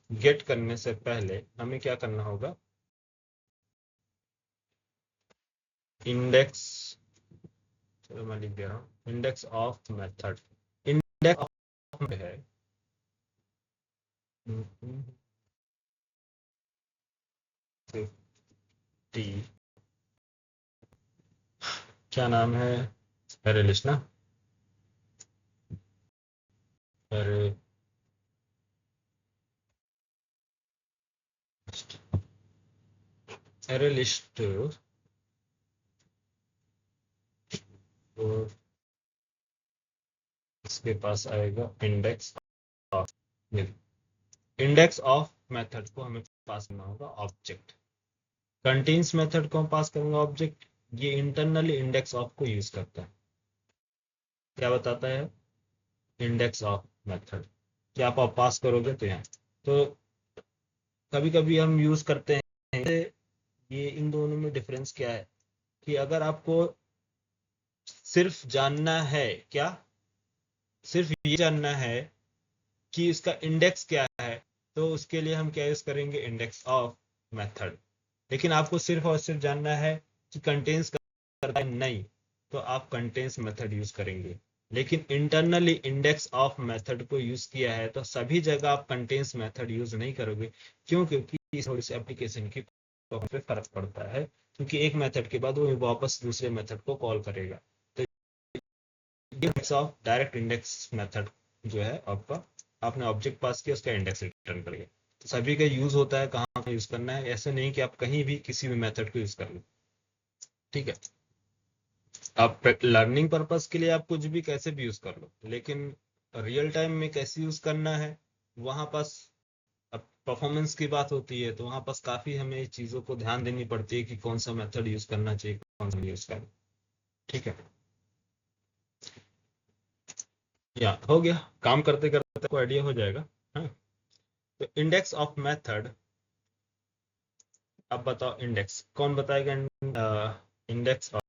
गेट करने से पहले हमें क्या करना होगा, इंडेक्स, चलो मैं लिख दे रहा हूँ index of method, index of है टी, क्या नाम है, अरे लिस्ट ना, अरे अरे लिस्ट, तो इसके पास आएगा index of, index of method को हमें पास करना होगा ऑब्जेक्ट, कंटेन्स मेथड को हम पास करेंगे ऑब्जेक्ट, ये इंटरनली इंडेक्स ऑफ को यूज करता है, क्या बताता है इंडेक्स ऑफ मेथड, क्या आप पास करोगे तो यहाँ, तो कभी कभी हम यूज करते हैं, ये इन दोनों में डिफरेंस क्या है, कि अगर आपको सिर्फ जानना है, क्या सिर्फ ये जानना है कि इसका इंडेक्स क्या है, तो उसके लिए हम क्या यूज करेंगे इंडेक्स ऑफ मेथड। लेकिन आपको सिर्फ और सिर्फ जानना है कि कंटेन्स करता है नहीं, तो आप कंटेन्स मेथड यूज करेंगे। लेकिन इंटरनली इंडेक्स ऑफ मेथड को यूज किया है तो सभी जगह आप कंटेन्स मेथड यूज नहीं करोगे, क्यों, क्योंकि थोड़ी सी एप्लीकेशन की पे फर्क पड़ता है, क्योंकि एक मेथड के बाद वो वापस दूसरे मेथड को कॉल करेगा। तो index of direct index method जो है आपका, आपने ऑब्जेक्ट पास किया उसका इंडेक्स रिटर्न करेगा, तो सभी का यूज होता है, कहाँ यूज करना है, ऐसे नहीं कि आप कहीं भी किसी भी मेथड को यूज कर लो, ठीक है। आप लर्निंग पर्पस के लिए आप कुछ भी कैसे भी यूज कर लो, लेकिन रियल टाइम में कैसे यूज करना है, वहां पास अब परफॉर्मेंस की बात होती है, तो वहां पास काफी हमें चीजों को ध्यान देनी पड़ती है कि कौन सा मेथड यूज करना चाहिए, कौन सा यूज करना, ठीक है। या हो गया, काम करते करते को आइडिया हो जाएगा, हाँ। तो इंडेक्स ऑफ मेथड, अब बताओ इंडेक्स कौन बताएगा, index of,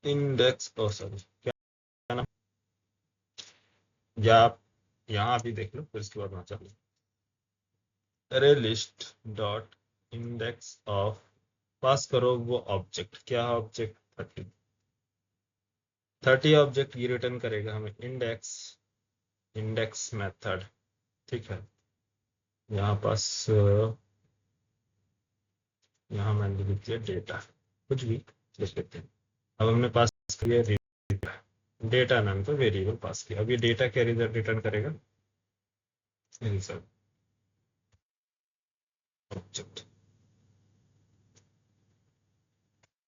index oh sorry क्या नाम, या आप यहाँ भी देख लो फिर इसके बाद वहां चलो, अरे लिस्ट डॉट इंडेक्स ऑफ, पास करो वो ऑब्जेक्ट, क्या ऑब्जेक्ट 30 ऑब्जेक्ट ये रिटर्न करेगा हमें इंडेक्स मेथड, ठीक है। यहाँ पास यहाँ मैंने लिख दिया डेटा, कुछ भी लिख लेते हैं। अब हमने पास किया डेटा नाम का वेरिएबल पास किया। अब ये डेटा क्या रिजल्ट रिटर्न करेगा? Result object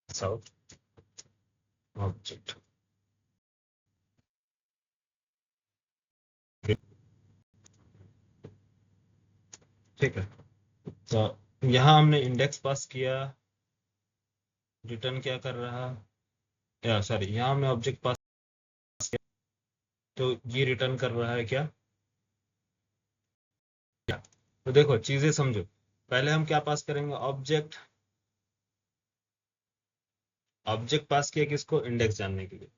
south object. ठीक है, तो यहाँ हमने इंडेक्स पास किया, रिटर्न क्या कर रहा, या सॉरी यहाँ हमने ऑब्जेक्ट पास किया, तो ये रिटर्न कर रहा है क्या? क्या? तो देखो चीजें समझो, पहले हम क्या पास करेंगे? ऑब्जेक्ट। ऑब्जेक्ट पास किया किसको? इंडेक्स जानने के लिए।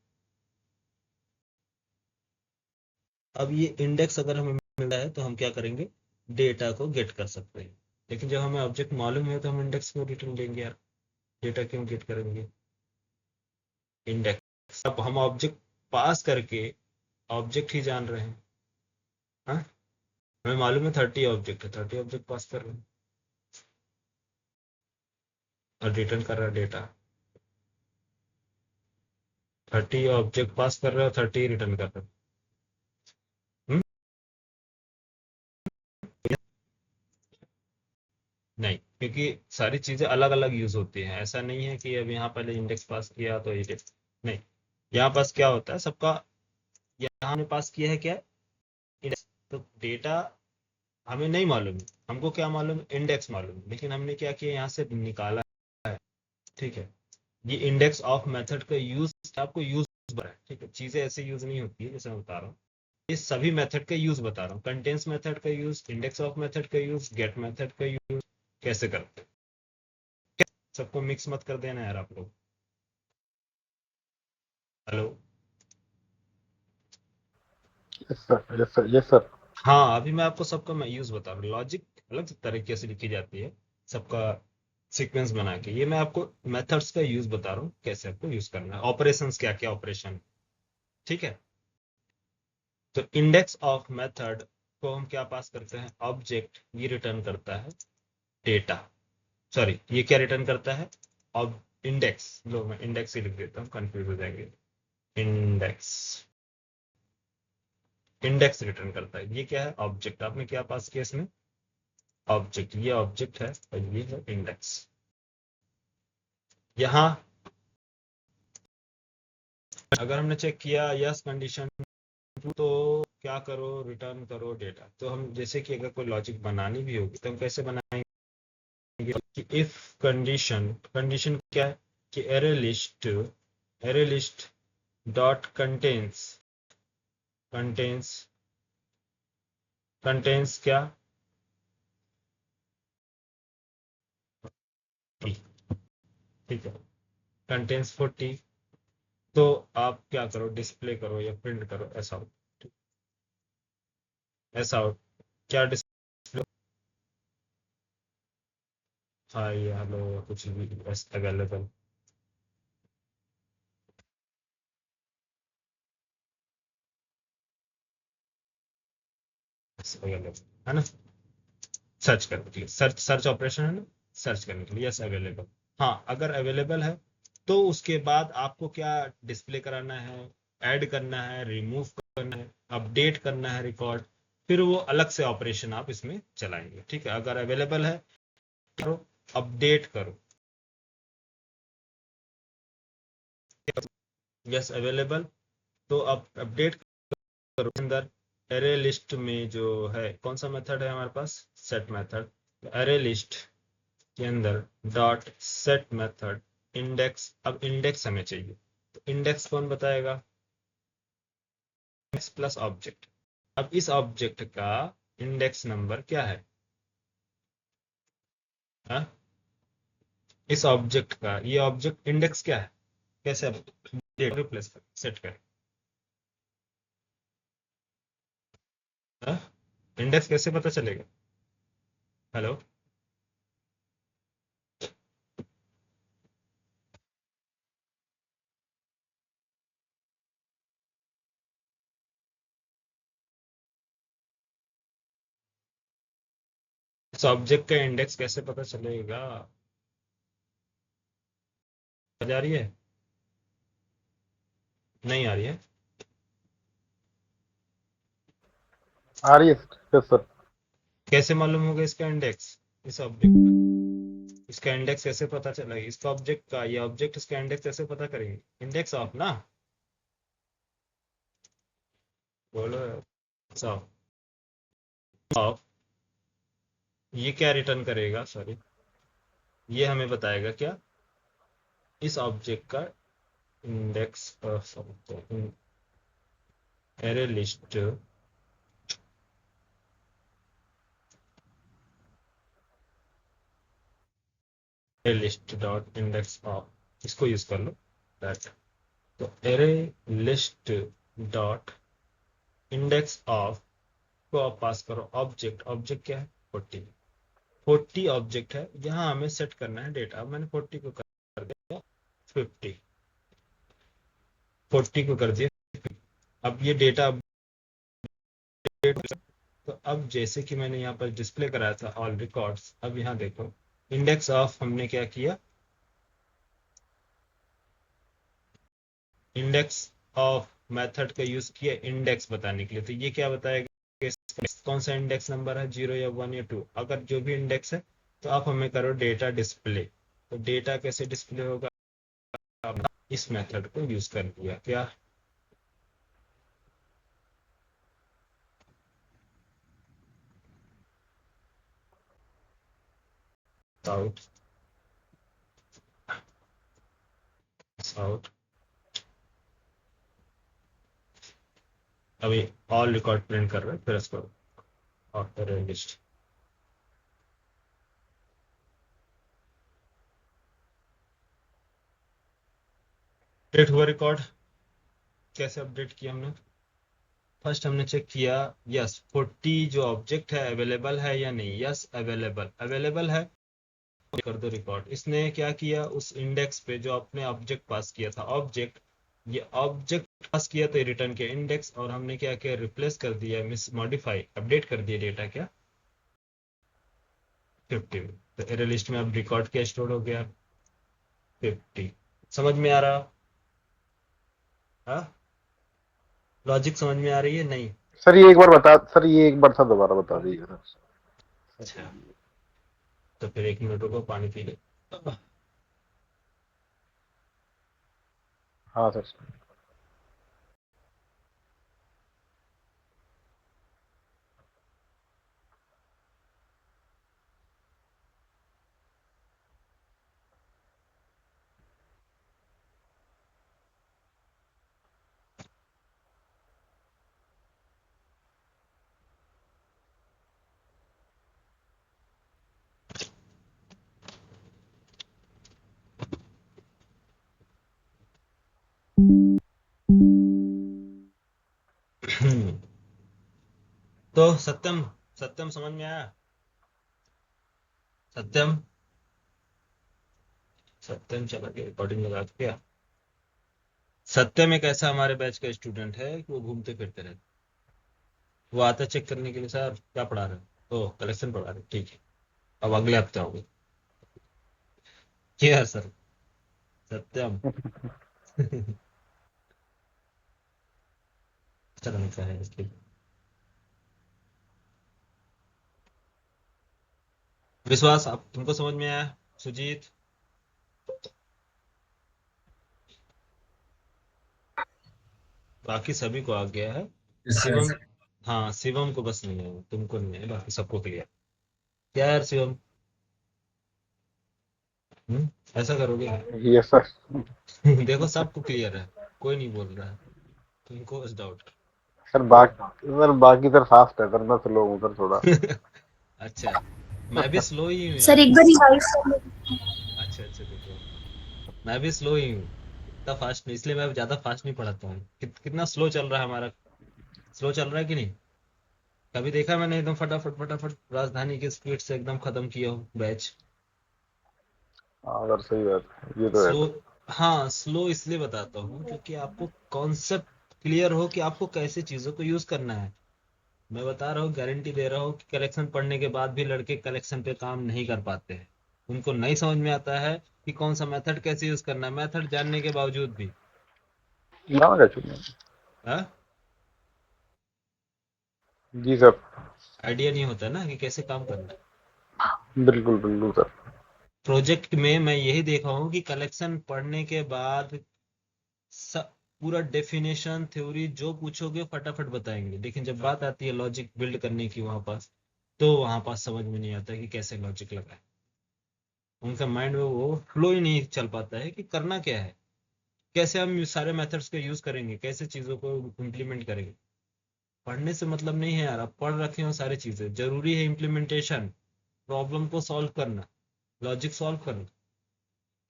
अब ये इंडेक्स अगर हमें मिला है तो हम क्या करेंगे? डेटा को गेट कर सकते हैं। लेकिन जब हमें ऑब्जेक्ट मालूम है तो हम इंडेक्स क्यों रिटर्न देंगे यार? डेटा क्यों गेट करेंगे? इंडेक्स। अब हम ऑब्जेक्ट पास करके ऑब्जेक्ट ही जान रहे हैं। हाँ, हमें मालूम है 30 ऑब्जेक्ट है, 30 ऑब्जेक्ट पास कर रहे हैं और रिटर्न कर रहा है डेटा। 30 ऑब्जेक्ट पास कर रहे हो, 30 रिटर्न कर रहे हो। हम्म? नहीं, क्योंकि सारी चीजें अलग अलग यूज होती हैं। ऐसा नहीं है कि अब यहाँ पहले इंडेक्स पास किया तो ये नहीं। यहाँ पास क्या होता है सबका? यहाँ हमने पास किया है क्या? इंडेक्स। तो डेटा हमें नहीं मालूम है, हमको क्या मालूम है? इंडेक्स मालूम है। लेकिन हमने क्या किया? यहाँ से निकाला है। ठीक है, ये इंडेक्स ऑफ मेथड का यूज आपको यूज है। ठीक है, चीजें ऐसे यूज नहीं होती है जैसे मैं बता रहा हूँ। ये सभी मेथड का यूज बता रहा हूँ। कंटेंट्स मेथड का यूज, इंडेक्स ऑफ मेथड का यूज, गेट मेथड का यूज कैसे करते हैं। सबको मिक्स मत कर देना यार आप लोग। Hello. Yes sir, yes sir, yes sir. हाँ, अभी मैं आपको सबका मैं यूज बता रहा हूँ। लॉजिक अलग तरीके से लिखी जाती है, सबका सीक्वेंस बना के। ये मैं आपको मेथड्स का यूज बता रहा हूँ, कैसे आपको यूज करना है, ऑपरेशंस क्या क्या ऑपरेशन। ठीक है, तो इंडेक्स ऑफ मेथड को हम क्या पास करते हैं? ऑब्जेक्ट। ये रिटर्न करता है डेटा। सॉरी, ये क्या रिटर्न करता है? अब इंडेक्स। लो मैं इंडेक्स ही लिख देता हूँ, कंफ्यूज हो जाएंगे। इंडेक्स। इंडेक्स रिटर्न करता है। ये क्या है? ऑब्जेक्ट। आपने क्या पास किया इसमें? ऑब्जेक्ट। ये ऑब्जेक्ट है और ये है इंडेक्स। यहाँ अगर हमने चेक किया यस कंडीशन, तो क्या करो? रिटर्न करो डेटा। तो हम जैसे कि अगर कोई लॉजिक बनानी भी होगी तो हम कैसे बनाएंगे? कि इफ कंडीशन, कंडीशन क्या है? कि array list dot contains, contains, contains क्या? ठीक है, कंटेन्स 40। तो आप क्या करो? डिस्प्ले करो या प्रिंट करो ऐसा हो। ऐसा हो क्या? डिस्प्ले हाई हेलो कुछ भी अवेलेबल। अवेलेबल है ना? सर्च करने के लिए, सर्च सर्च ऑपरेशन है ना, सर्च करने के लिए यस अवेलेबल। हाँ, अगर अवेलेबल है तो उसके बाद आपको क्या डिस्प्ले कराना है? ऐड करना है, रिमूव करना है, अपडेट करना है रिकॉर्ड। फिर वो अलग से ऑपरेशन आप इसमें चलाएंगे। ठीक है, अगर अवेलेबल है करो, अपडेट करो। यस अवेलेबल, तो अब अपडेट करो। अंदर एरे लिस्ट में जो है, कौन सा मेथड है हमारे पास? Set method. एरे लिस्ट के अंदर डॉट सेट मेथड इंडेक्स। अब इंडेक्स हमें चाहिए, तो इंडेक्स कौन बताएगा? Index plus object. अब इस ऑब्जेक्ट का इंडेक्स नंबर क्या है? हाँ, इस ऑब्जेक्ट का ये ऑब्जेक्ट इंडेक्स क्या है? कैसे अब रिप्लेस कर सेट कर? हाँ, इंडेक्स कैसे पता चलेगा? हेलो। इस ऑब्जेक्ट का इंडेक्स कैसे पता चलेगा? आ जा रही है? नहीं आ रही है? आ रही है सर। Yes sir. कैसे मालूम होगा इसका इंडेक्स, इस ऑब्जेक्ट इसका इंडेक्स कैसे पता चला, इसका ऑब्जेक्ट का, ये ऑब्जेक्ट इसका इंडेक्स कैसे पता करेंगे, इंडेक्स ऑफ ना, बोलो ऑफ, ये क्या रिटर्न करेगा, सॉरी, ये हमें बताएगा क्या, इस ऑब्जेक्ट का index, array list, list dot index of, इसको यूज कर लो दैट। तो array list dot index of को आप पास करो ऑब्जेक्ट, ऑब्जेक्ट क्या है 40, 40 ऑब्जेक्ट है, यहाँ हमें सेट करना है डेटा। अब मैंने 40 को कर दिया 50, 40 को कर दिया, अब ये डेटा अपडेट। तो अब जैसे कि मैंने यहाँ पर डिस्प्ले कराया था ऑल रिकॉर्ड्स, अब यहाँ देखो इंडेक्स ऑफ हमने क्या किया, इंडेक्स ऑफ मेथड का यूज किया इंडेक्स बताने के लिए। तो ये क्या बताएगा, कौन सा इंडेक्स नंबर है, 0 या 1 या 2, अगर जो भी इंडेक्स है तो आप हमें करो डेटा डिस्प्ले। तो डेटा कैसे डिस्प्ले होगा, इस मेथड को यूज कर लिया क्या, आउट आउट। अभी ऑल रिकॉर्ड प्रिंट कर रहे हैं, फिर इसको आफ्टर लिस्ट, अपडेट हुआ रिकॉर्ड। कैसे अपडेट किया हमने, फर्स्ट हमने चेक किया, यस 40 जो ऑब्जेक्ट है अवेलेबल है या नहीं, यस अवेलेबल, अवेलेबल है, कर दो रिकॉर्ड। इसने क्या किया, उस इंडेक्स पे जो आपने ऑब्जेक्ट पास किया था, ऑब्जेक्ट, ये ऑब्जेक्ट पास किया तो रिटर्न किया इंडेक्स, और हमने क्या किया, रिप्लेस कर दिया, मिस मॉडिफाई, अपडेट कर दिया डेटा क्या 50 में। तो एरे लिस्ट में अब रिकॉर्ड क्या स्टोर हो गया 50। समझ में आ रहा, हाँ, लॉजिक समझ में आ रही है नहीं, सर ये एक बार बता, सर ये एक बार था दोबारा बता दीजिए सर। अच्छा, तो फिर 1 मिनट रुको पानी पी ले। हाँ सर। तो सत्यम, सत्यम समझ में आया, सत्यम, सत्यम चला गया, रिकॉर्डिंग लगा के क्या, सत्यम एक ऐसा हमारे बैच का स्टूडेंट है कि वो घूमते फिरते रहते, वो आता चेक करने के लिए, सर क्या पढ़ा रहे हो, ओ कलेक्शन पढ़ा रहे, ठीक है, अब अगले हफ्ते आओगे, क्या सर, सत्यम। अच्छा लगता है इसलिए। विश्वास, आप तुमको समझ में आया, सुजीत, बाकी सभी को आ गया है, शिवम, हाँ शिवम को बस नहीं है, तुमको नहीं है, बाकी सबको क्लियर, क्या यार शिवम, ऐसा करोगे। Yes sir. देखो सबको क्लियर है, कोई नहीं बोल रहा है, तुमको बस डाउट। बाकी सर फास्ट है सर, मैं स्लो हूँ सर थोड़ा। अच्छा, मैं भी स्लो ही हूँ सर यार, एक बार रिवाइज कर लें। अच्छा अच्छा देखो, मैं भी स्लो ही हूँ, इतना फास्ट नहीं, इसलिए मैं ज्यादा फास्ट नहीं पढ़ाता हूँ। कितना स्लो चल रहा है हमारा, स्लो चल रहा है कि नहीं, कभी देखा मैंने एकदम फटाफट फटाफट राजधानी की स्पीड से एकदम खत्म किया हो बैच, हाँ सर सही बात है, ये तो है स्लो, सर। हाँ स्लो इसलिए बताता हूँ क्योंकि आपको कॉन्सेप्ट क्लियर हो कि आपको कैसे चीजों को यूज करना है। मैं बता रहा हूँ, गारंटी दे रहा हूँ कि कलेक्शन पढ़ने के बाद भी लड़के कलेक्शन पे काम नहीं कर पाते हैं, उनको नहीं समझ में आता है कि कौन सा मेथड कैसे यूज करना है, मेथड जानने के बावजूद भी, ना क्या चुनिए। हाँ जी सर। आइडिया नहीं होता ना कि कैसे काम करना है। बिल्कुल बिल्कुल सर। प्रोजेक्ट में मैं यही देखा हूँ कि कलेक्शन पढ़ने के बाद पूरा डेफिनेशन थ्योरी जो पूछोगे फटाफट बताएंगे, लेकिन जब बात आती है लॉजिक बिल्ड करने की वहां पास, तो वहां पास समझ में नहीं आता कि कैसे लॉजिक लगाए। उनका माइंड में वो फ्लो ही नहीं चल पाता है कि करना क्या है, कैसे हम सारे मेथड्स का यूज करेंगे, कैसे चीजों को इम्प्लीमेंट करेंगे। पढ़ने से मतलब नहीं है यार, आप पढ़ रखे हो सारी चीजें, जरूरी है इम्प्लीमेंटेशन, प्रॉब्लम को सॉल्व करना, लॉजिक सॉल्व करना।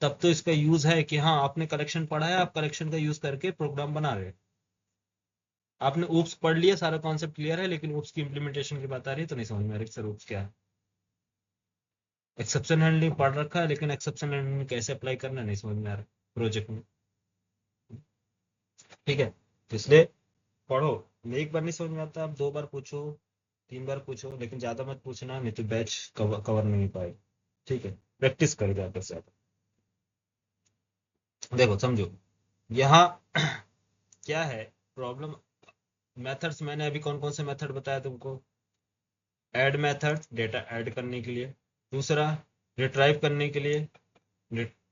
तब तो इसका यूज है कि हाँ आपने कलेक्शन पढ़ा है, आप कलेक्शन का यूज करके प्रोग्राम बना रहे हो। आपने ऊप्स पढ़ लिया, सारा कॉन्सेप्ट क्लियर है, लेकिन ऊप्स की इम्प्लीमेंटेशन की बात आ रही है तो नहीं समझ में आ रही सर ऊप्स क्या है। एक्सेप्शन हैंडलिंग पढ़ रखा है, लेकिन एक्सेप्शन हैंडलिंग कैसे अप्लाई करना नहीं समझ में आ रहा प्रोजेक्ट में। ठीक है, तो इसलिए पढ़ो। एक बार नहीं समझ में आता, आप 2 बार पूछो, 3 बार पूछो, लेकिन ज्यादा मत पूछना, नहीं तो बैच कवर नहीं पाए। ठीक है, प्रैक्टिस करो ज्यादा से ज्यादा। देखो समझो, यहाँ क्या है प्रॉब्लम। मेथड्स मैंने अभी कौन कौन से मेथड बताया तुमको। ऐड मेथड डेटा ऐड करने के लिए, दूसरा रिट्राइव करने के लिए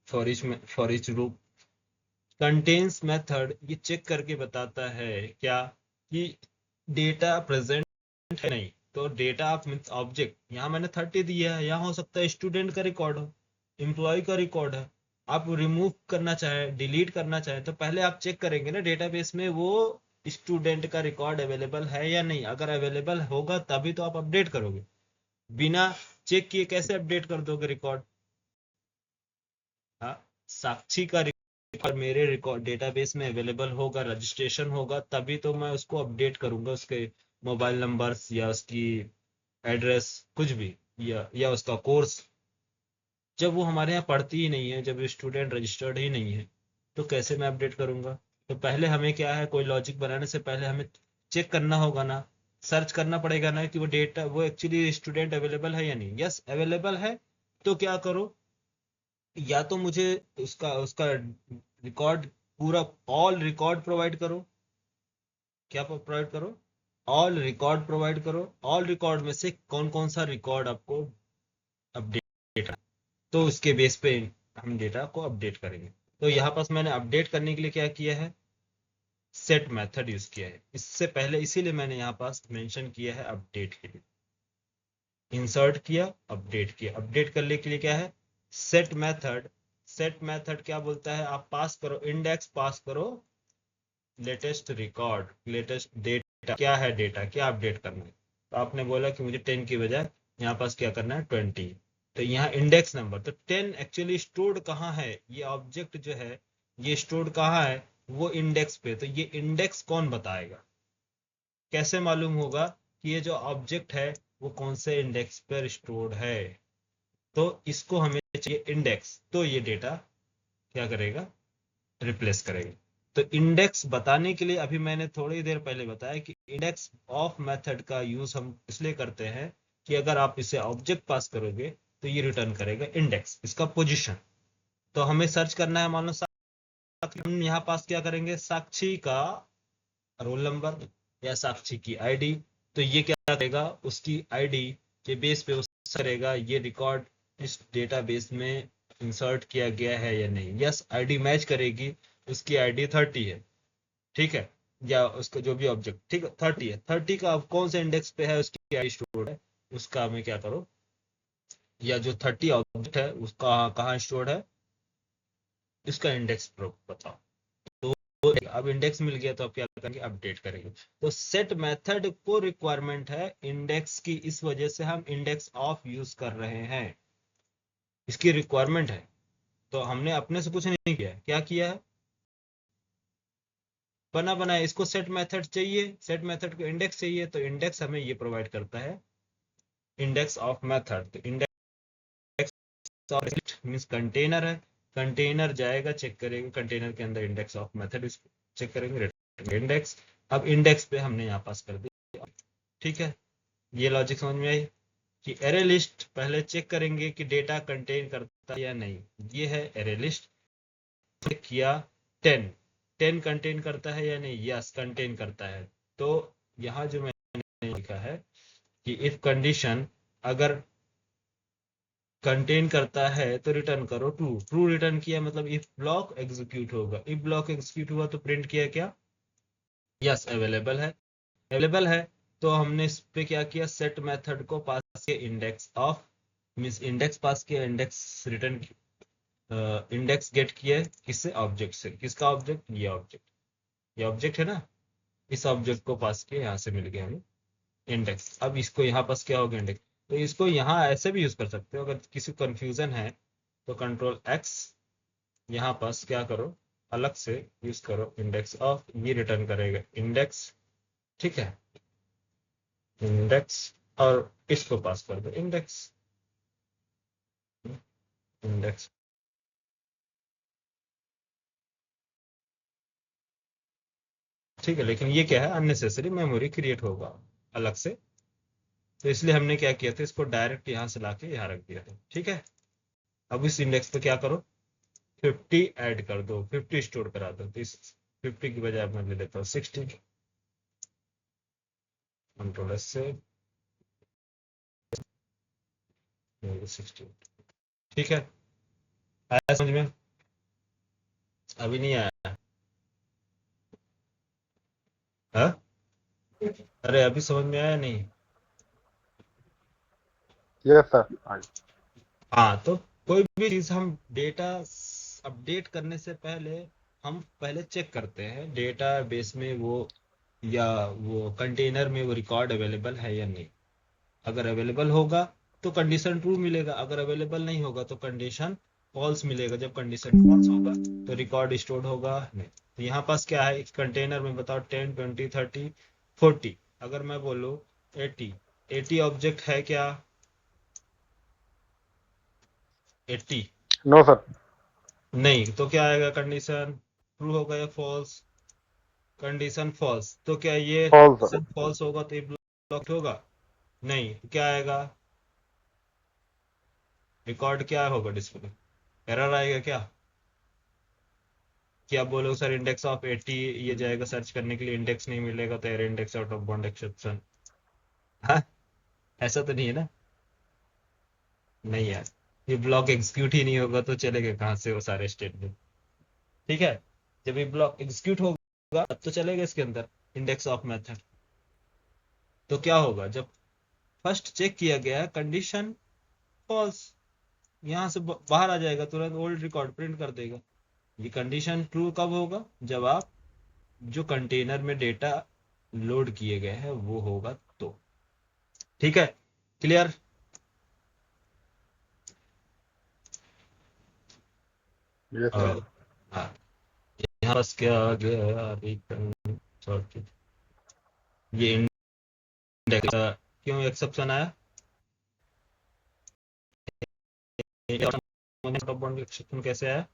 for each loop. Contains method ये चेक करके बताता है क्या कि डेटा प्रेजेंट है नहीं। तो डेटा ऑफ मीन्स ऑब्जेक्ट, यहाँ मैंने 30 दिया है, यहाँ हो सकता है स्टूडेंट का रिकॉर्ड हो, एम्प्लॉय का रिकॉर्ड है। आप रिमूव करना चाहे, डिलीट करना चाहे, तो पहले आप चेक करेंगे ना डेटाबेस में वो स्टूडेंट का रिकॉर्ड अवेलेबल है या नहीं। अगर अवेलेबल होगा तभी तो आप अपडेट करोगे, बिना चेक किए कैसे अपडेट कर दोगे रिकॉर्ड। हाँ, साक्षी का रिकॉर्ड मेरे रिकॉर्ड डेटाबेस में अवेलेबल होगा, रजिस्ट्रेशन होगा, तभी तो मैं उसको अपडेट करूंगा, उसके मोबाइल नंबर्स या उसकी एड्रेस कुछ भी, या उसका कोर्स। जब वो हमारे यहाँ पढ़ती ही नहीं है, जब स्टूडेंट रजिस्टर्ड ही नहीं है, तो कैसे मैं अपडेट करूंगा। तो पहले हमें क्या है, कोई लॉजिक बनाने से पहले हमें चेक करना होगा ना, सर्च करना पड़ेगा ना कि वो डेटा वो एक्चुअली स्टूडेंट अवेलेबल है या नहीं। यस अवेलेबल है, तो क्या करो, या तो मुझे उसका उसका रिकॉर्ड पूरा, ऑल रिकॉर्ड प्रोवाइड करो। क्या प्रोवाइड करो, ऑल रिकॉर्ड प्रोवाइड करो। ऑल रिकॉर्ड में से कौन कौन सा रिकॉर्ड आपको अपडेट, तो उसके बेस पे हम डेटा को अपडेट करेंगे। तो यहाँ पास मैंने अपडेट करने के लिए क्या किया है, सेट मेथड यूज किया है। इससे पहले इसीलिए मैंने यहाँ पास मेंशन किया है अपडेट के लिए। इंसर्ट किया, अपडेट किया। अपडेट करने के लिए क्या है, सेट मेथड। सेट मेथड क्या बोलता है, आप पास करो, इंडेक्स पास करो, लेटेस्ट रिकॉर्ड, लेटेस्ट डेटा क्या है, डेटा क्या अपडेट करना है। तो आपने बोला कि मुझे 10 की बजाय यहाँ पास क्या करना है 20। तो यहाँ इंडेक्स नंबर, तो 10 एक्चुअली स्टोर्ड कहाँ है, ये ऑब्जेक्ट जो है ये स्टोर्ड कहाँ है, वो इंडेक्स पे। तो ये इंडेक्स कौन बताएगा, कैसे मालूम होगा कि ये जो ऑब्जेक्ट है वो कौन से इंडेक्स पर स्टोर्ड है। तो इसको हमें चाहिए इंडेक्स, तो ये डेटा क्या करेगा, रिप्लेस करेगा। तो इंडेक्स बताने के लिए अभी मैंने थोड़ी देर पहले बताया कि इंडेक्स ऑफ मेथड का यूज हम इसलिए करते हैं कि अगर आप इसे ऑब्जेक्ट पास करोगे तो ये रिटर्न करेगा इंडेक्स, इसका पोजीशन। तो हमें सर्च करना है, मान लो हम यहाँ पास क्या करेंगे, साक्षी का रोल नंबर या साक्षी की आईडी। तो ये क्या करेगा, उसकी आईडी के बेस पे उस करेगा ये रिकॉर्ड इस डेटाबेस में इंसर्ट किया गया है या नहीं। यस आईडी मैच करेगी, उसकी आईडी 30 है, ठीक है, या उसका जो भी ऑब्जेक्ट, ठीक है 30 है, 30 का अब कौन से इंडेक्स पे है उसकी आईडी स्टोर्ड है, उसका हमें क्या करो, या जो 30 ऑब्जेक्ट है उसका कहाँ स्टोर्ड है, इसका इंडेक्स बताओ। तो अब इंडेक्स मिल गया तो अब क्या करेंगे, अपडेट करेंगे। तो सेट मेथड को रिक्वायरमेंट है इंडेक्स की, इस वजह से हम इंडेक्स ऑफ यूज कर रहे हैं, इसकी रिक्वायरमेंट है। तो हमने अपने से कुछ नहीं किया, क्या किया है, बना बनाया। इसको सेट मेथड चाहिए, सेट मेथड को इंडेक्स चाहिए, तो इंडेक्स हमें ये प्रोवाइड करता है, इंडेक्स ऑफ मेथड। तो इंडेक्स मीन्स कंटेनर है, कंटेनर जाएगा चेक करेंगे कंटेनर के अंदर इंडेक्स ऑफ मेथड, इसको चेक करेंगे इंडेक्स। अब इंडेक्स पे हमने यहाँ पास कर दिया, ठीक है। ये लॉजिक समझ में आई कि एरे लिस्ट पहले चेक करेंगे कि डेटा कंटेन करता है या नहीं। ये है एरे लिस्ट, चेक किया 10 कंटेन करता है या नहीं, यस कंटेन करता है। तो यहाँ जो मैंने लिखा है कि इफ कंडीशन अगर कंटेन करता है तो रिटर्न करो ट्रू। ट्रू रिटर्न किया मतलब इफ ब्लॉक एग्जीक्यूट होगा। इफ ब्लॉक एग्जीक्यूट हुआ तो प्रिंट किया क्या? यस अवेलेबल है। अवेलेबल है तो हमने इस पे क्या किया, सेट मेथड को पास किया इंडेक्स ऑफ, मींस इंडेक्स पास किया, इंडेक्स रिटर्न, इंडेक्स गेट किया किससे? ऑब्जेक्ट से। किसका ऑब्जेक्ट? ये ऑब्जेक्ट, ये ऑब्जेक्ट है ना, इस ऑब्जेक्ट को पास किया, यहाँ से मिल गया हमें इंडेक्स। अब इसको यहाँ पास क्या होगा? इंडेक्स। तो इसको यहाँ ऐसे भी यूज कर सकते हो, अगर किसी को कंफ्यूजन है तो कंट्रोल एक्स, यहाँ पास क्या करो, अलग से यूज करो इंडेक्स ऑफ, ये रिटर्न करेगा इंडेक्स, ठीक है, इंडेक्स, और इसको पास कर दो इंडेक्स, इंडेक्स, ठीक है। लेकिन ये क्या है, अननेसेसरी मेमोरी क्रिएट होगा अलग से, तो इसलिए हमने क्या किया था, इसको डायरेक्ट यहाँ से लाके यहाँ रख दिया था, ठीक है। अब इस इंडेक्स पे क्या करो, 50 ऐड कर दो, 50 स्टोर करा दो, तो इस 50 की बजाय मैं ले लेता हूँ 60, कंट्रोल एस से 60, ठीक है। आया समझ में? अभी नहीं आया? हाँ, अरे अभी समझ में आया नहीं? Yes sir. हाँ, तो कोई भी चीज हम डेटा अपडेट करने से पहले हम पहले चेक करते हैं डेटा बेस में वो, या वो कंटेनर में वो रिकॉर्ड अवेलेबल है या नहीं। अगर अवेलेबल होगा तो कंडीशन ट्रू मिलेगा, अगर अवेलेबल नहीं होगा तो कंडीशन फॉल्स मिलेगा। जब कंडीशन फॉल्स होगा तो रिकॉर्ड स्टोर होगा नहीं। तो यहाँ पास क्या है, इस कंटेनर में बताओ 10 20 30 40, अगर मैं बोलूँ 80, 80 ऑब्जेक्ट है क्या? 80 नो सर। नहीं, तो क्या आएगा कंडीशन? ट्रू होगा या फॉल्स? कंडीशन फॉल्स, तो क्या ये फॉल्स सर। कंडीशन फॉल्स होगा तो ये ब्लॉक होगा नहीं, तो क्या आएगा, रिकॉर्ड क्या होगा डिस्प्ले, एरर आएगा क्या? कि आप बोलो सर इंडेक्स ऑफ 80 ये जाएगा सर्च करने के लिए, इंडेक्स नहीं मिलेगा तो error index out of bound exception. हाँ, ऐसा तो नहीं है ना? नहीं यार, ये ब्लॉक एग्जीक्यूट ही नहीं होगा तो चलेगा कहाँ से वो सारे स्टेटमेंट, ठीक है। जब ये ब्लॉक एग्जीक्यूट होगा तब तो चलेगा इसके अंदर इंडेक्स ऑफ मेथड। तो क्या होगा, जब फर्स्ट चेक किया गया है कंडीशन फॉल्स, यहाँ से बाहर आ जाएगा तुरंत, ओल्ड रिकॉर्ड प्रिंट कर देगा। ये कंडीशन ट्रू कब होगा, जब आप जो कंटेनर में डेटा लोड किए गए हैं वो होगा तो, ठीक है। क्लियर? Yes sir. हाँ, यहाँ बस क्या आ गया अभी, sorry, ये इंडेक्स क्यों एक्सेप्शन आया, एक्सेप्शन कैसे आया,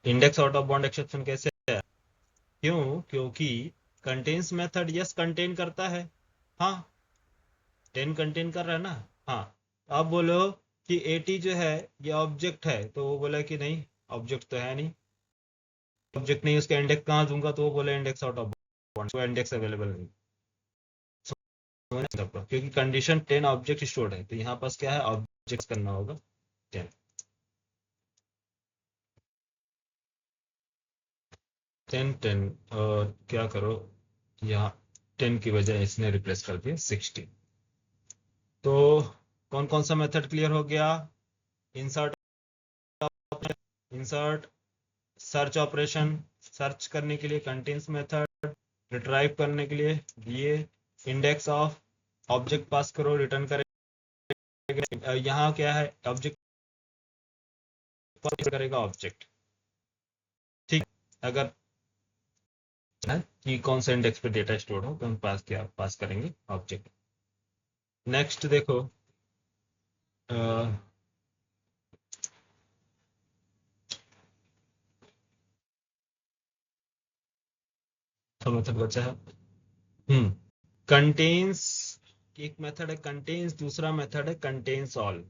index out of bound exception कैसे आया? क्यों? क्योंकि कंटेन्स मेथड यस कंटेन करता है, हाँ 10 कंटेन कर रहा है ना, हाँ। आप बोलो कि 80 जो है ये ऑब्जेक्ट है, तो वो बोला कि नहीं ऑब्जेक्ट तो है नहीं, ऑब्जेक्ट नहीं, उसका इंडेक्स कहाँ दूंगा, तो वो बोला इंडेक्स आउट ऑफ बाउंड, वो इंडेक्स अवेलेबल नहीं, क्योंकि कंडीशन 10 ऑब्जेक्ट स्टोर्ड है, तो यहाँ पास क्या है, ऑब्जेक्ट करना होगा 10, 10 10, और क्या करो, यहाँ 10 की वजह इसने रिप्लेस कर दिया 60। तो कौन कौन सा मेथड क्लियर हो गया, insert, insert, search operation, search करने के लिए कंटेन्स मेथड, रिट्राइव करने के लिए ये, इंडेक्स ऑफ, ऑब्जेक्ट पास करो रिटर्न करेगा, यहाँ क्या है ऑब्जेक्ट पास करेगा ऑब्जेक्ट, ठीक। अगर है कि कौन सा इंडेक्स पे डेटा स्टोर हो तो हम पास क्या पास करेंगे ऑब्जेक्ट। नेक्स्ट देखो, मेथड बचा है, कंटेन्स, एक मेथड है कंटेन्स, दूसरा मेथड है कंटेन्स ऑल।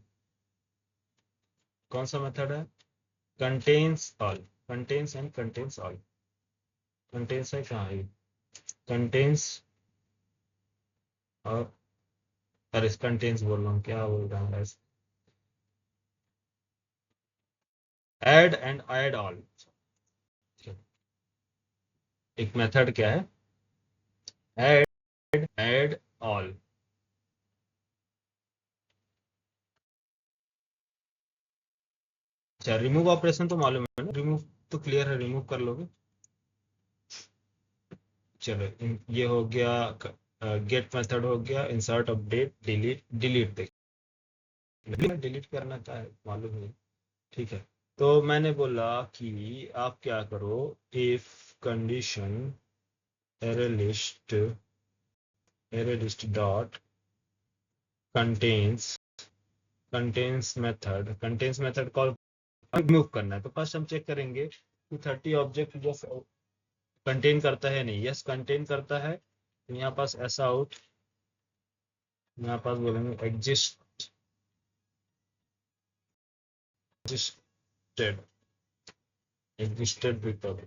कौन सा मेथड है, contains all, contains and contains all, contains है कहाँ है, कंटेन्स और अरे कंटेन्स बोल रहा हूँ, क्या बोल रहा हूँ, ऐड एंड ऐड ऑल। एक मेथड क्या है, ऐड ऑल। अच्छा, रिमूव ऑपरेशन तो मालूम है ना, रिमूव तो क्लियर है, रिमूव कर लोगे। चलो ये हो गया, गेट मेथड हो गया, इंसर्ट अपडेट डिलीट, डिलीट देख डिलीट करना क्या है मालूम नहीं, ठीक है। तो मैंने बोला कि आप क्या करो, if condition array list dot contains, contains method call remove करना है, तो फर्स्ट हम चेक करेंगे कि 30 ऑब्जेक्ट जो कंटेन करता है नहीं, यस कंटेन करता है। तो यहाँ पास ऐसा आउट, यहाँ पास बोलेंगे एग्जिस्टेड, एग्जिस्टेड रिकॉर्ड।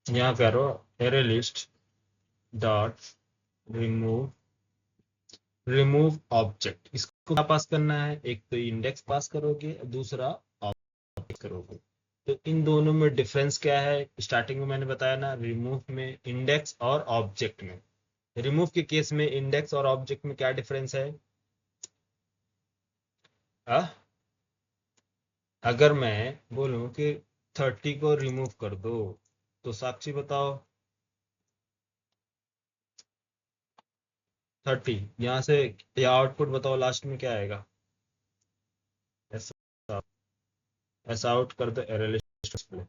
यहाँ करो array list dot remove, remove object. इसको क्या पास करना है, एक तो इंडेक्स पास करोगे, दूसरा ऑब्जेक्ट करोगे। तो इन दोनों में डिफरेंस क्या है, स्टार्टिंग में मैंने बताया ना, रिमूव में इंडेक्स और ऑब्जेक्ट में, रिमूव के केस में इंडेक्स और ऑब्जेक्ट में क्या डिफरेंस है। आ? अगर मैं बोलूं कि 30 को रिमूव कर दो, तो साक्षी बताओ 30 यहाँ से, या आउटपुट बताओ लास्ट में क्या आएगा, ऐसा, ऐसा आउट कर दो एरे लिस्ट में,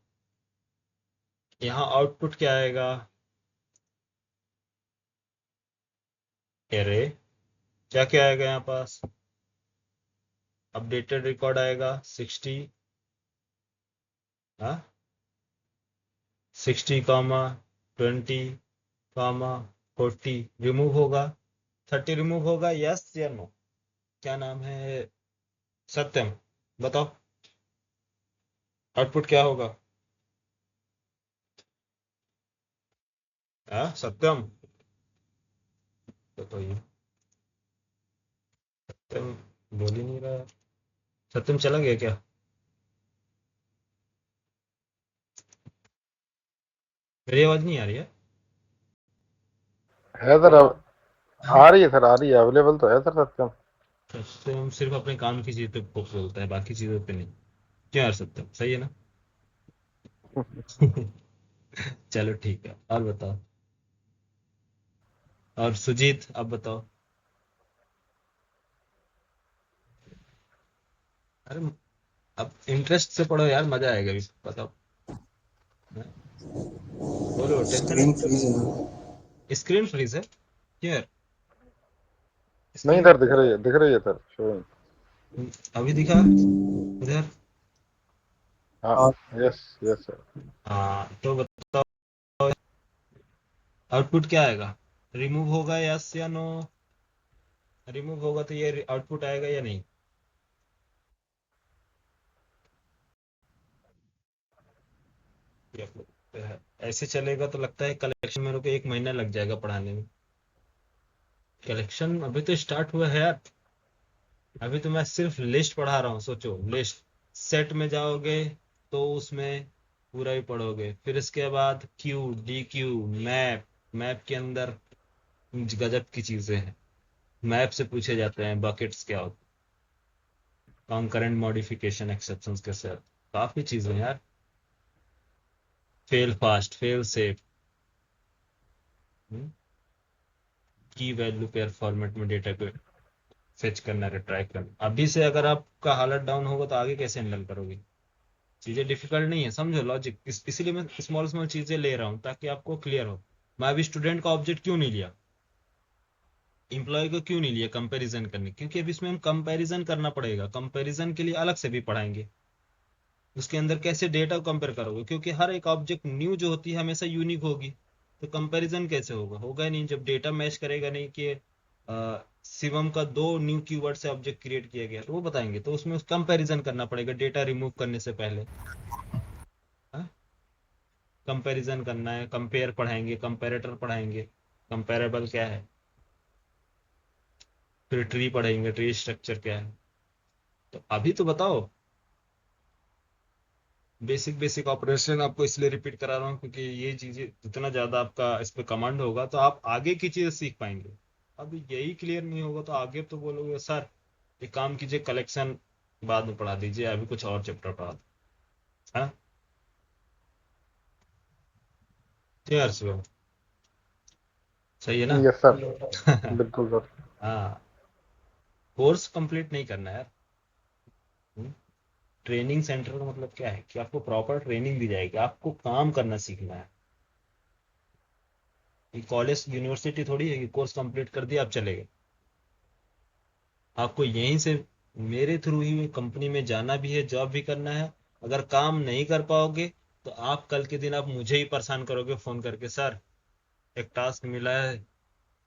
यहाँ आउटपुट क्या आएगा, एरे, क्या क्या आएगा यहाँ पास, अपडेटेड रिकॉर्ड आएगा 60, हाँ 60 कॉमा 20 कॉमा 40 रिमूव होगा, 30 रिमूव होगा, यस या नो। क्या नाम है, सत्यम, बताओ आउटपुट क्या होगा। हाँ सत्यम बताइए, सत्यम बोल ही नहीं रहा है। सत्यम चला गया क्या, मेरी आवाज नहीं आ रही है सर, अब आ रही है सर, आ रही है, अवेलेबल तो है सर सत्यम। सत्यम सिर्फ अपने काम की चीज पे बोलता है, बाकी चीजों पे नहीं। क्यों यार सत्यम, सही है ना। चलो ठीक है, और बताओ, और सुजीत अब बताओ। अरे अब इंटरेस्ट से पढ़ो यार, मजा आएगा भी, बताओ। बोलो, टेंशन स्क्रीन फ्रीज है ना। है, स्क्रीन फ्रीज है, क्यों यार, नहीं स्क्रीन, सर, दिख रही है सर, शोइंग। अभी दिखा इधर। हाँ, हाँ, यस यस सर। हाँ तो बताओ आउटपुट क्या आएगा, रिमूव होगा यस या नो, रिमूव होगा तो ये आउटपुट आएगा या नहीं। ये ऐसे चलेगा तो लगता है कलेक्शन मेरे को 1 महीना लग जाएगा पढ़ाने में। कलेक्शन अभी तो स्टार्ट हुआ है यार, अभी तो मैं सिर्फ लिस्ट पढ़ा रहा हूँ, सोचो लिस्ट, सेट में जाओगे तो उसमें पूरा ही पढ़ोगे, फिर इसके बाद Q D Q map, map के अंदर गजब की चीजें हैं, मैप से पूछे जाते हैं बकेट्स क्या होते हैं, कॉन्करेंट मॉडिफिकेशन एक्सेप्शंस के साथ, काफी चीजें हैं यार, फेल फास्ट फेल सेफ, की वैल्यू पेयर फॉर्मेट में डेटा को फेच करना, रिट्राइव करना। अभी से अगर आपका हालत डाउन होगा तो आगे कैसे हैंडल करोगे। चीजें डिफिकल्ट नहीं है, समझो लॉजिक, इसीलिए मैं स्मॉल स्मॉल चीजें ले रहा हूँ ताकि आपको क्लियर हो। मैं अभी स्टूडेंट का ऑब्जेक्ट क्यों नहीं लिया, एम्प्लॉय को क्यों नहीं लिया कंपैरिजन करने, क्योंकि अब इसमें हम कंपैरिजन करना पड़ेगा, कंपैरिजन के लिए अलग से भी पढ़ाएंगे। उसके अंदर कैसे डेटा को कंपेयर करोगे, क्योंकि हर एक ऑब्जेक्ट न्यू जो होती है हमेशा यूनिक होगी, तो कंपैरिजन कैसे होगा, होगा ही नहीं जब डेटा मैच करेगा नहीं कि शिवम का 2 न्यू कीवर्ड से ऑब्जेक्ट क्रिएट किया गया, तो वो बताएंगे, तो उसमें कंपैरिजन करना पड़ेगा डेटा रिमूव करने से पहले। हाँ? कंपैरिजन करना है, कंपेयर पढ़ाएंगे, कंपैरेटर पढ़ाएंगे, कंपैरेबल क्या है, फिर ट्री पढ़ेंगे, ट्री स्ट्रक्चर क्या है। तो अभी तो बताओ, बेसिक बेसिक ऑपरेशन आपको इसलिए रिपीट करा रहा हूँ क्योंकि ये चीजें जितना ज्यादा आपका इस पे कमांड होगा तो आप आगे की चीजें सीख पाएंगे। अब यही क्लियर नहीं होगा तो आगे तो बोलोगे सर एक काम कीजिए, कलेक्शन बाद में पढ़ा दीजिए, अभी कुछ और चैप्टर पढ़ा दो। हाँ, क्लियर यार शिवम, सही है ना? यस सर, बिल्कुल सर। हाँ, कोर्स कंप्लीट नहीं करना है यार। ट्रेनिंग सेंटर का मतलब क्या है कि आपको प्रॉपर ट्रेनिंग दी जाएगी, आपको काम करना सीखना है। ये कॉलेज यूनिवर्सिटी थोड़ी है कि कोर्स कंप्लीट कर दिया आप चले गए। आपको यहीं से मेरे थ्रू ही कंपनी में जाना भी है, जॉब भी करना है। अगर काम नहीं कर पाओगे तो आप कल के दिन आप मुझे ही परेशान करोगे फोन करके, सर एक टास्क मिला है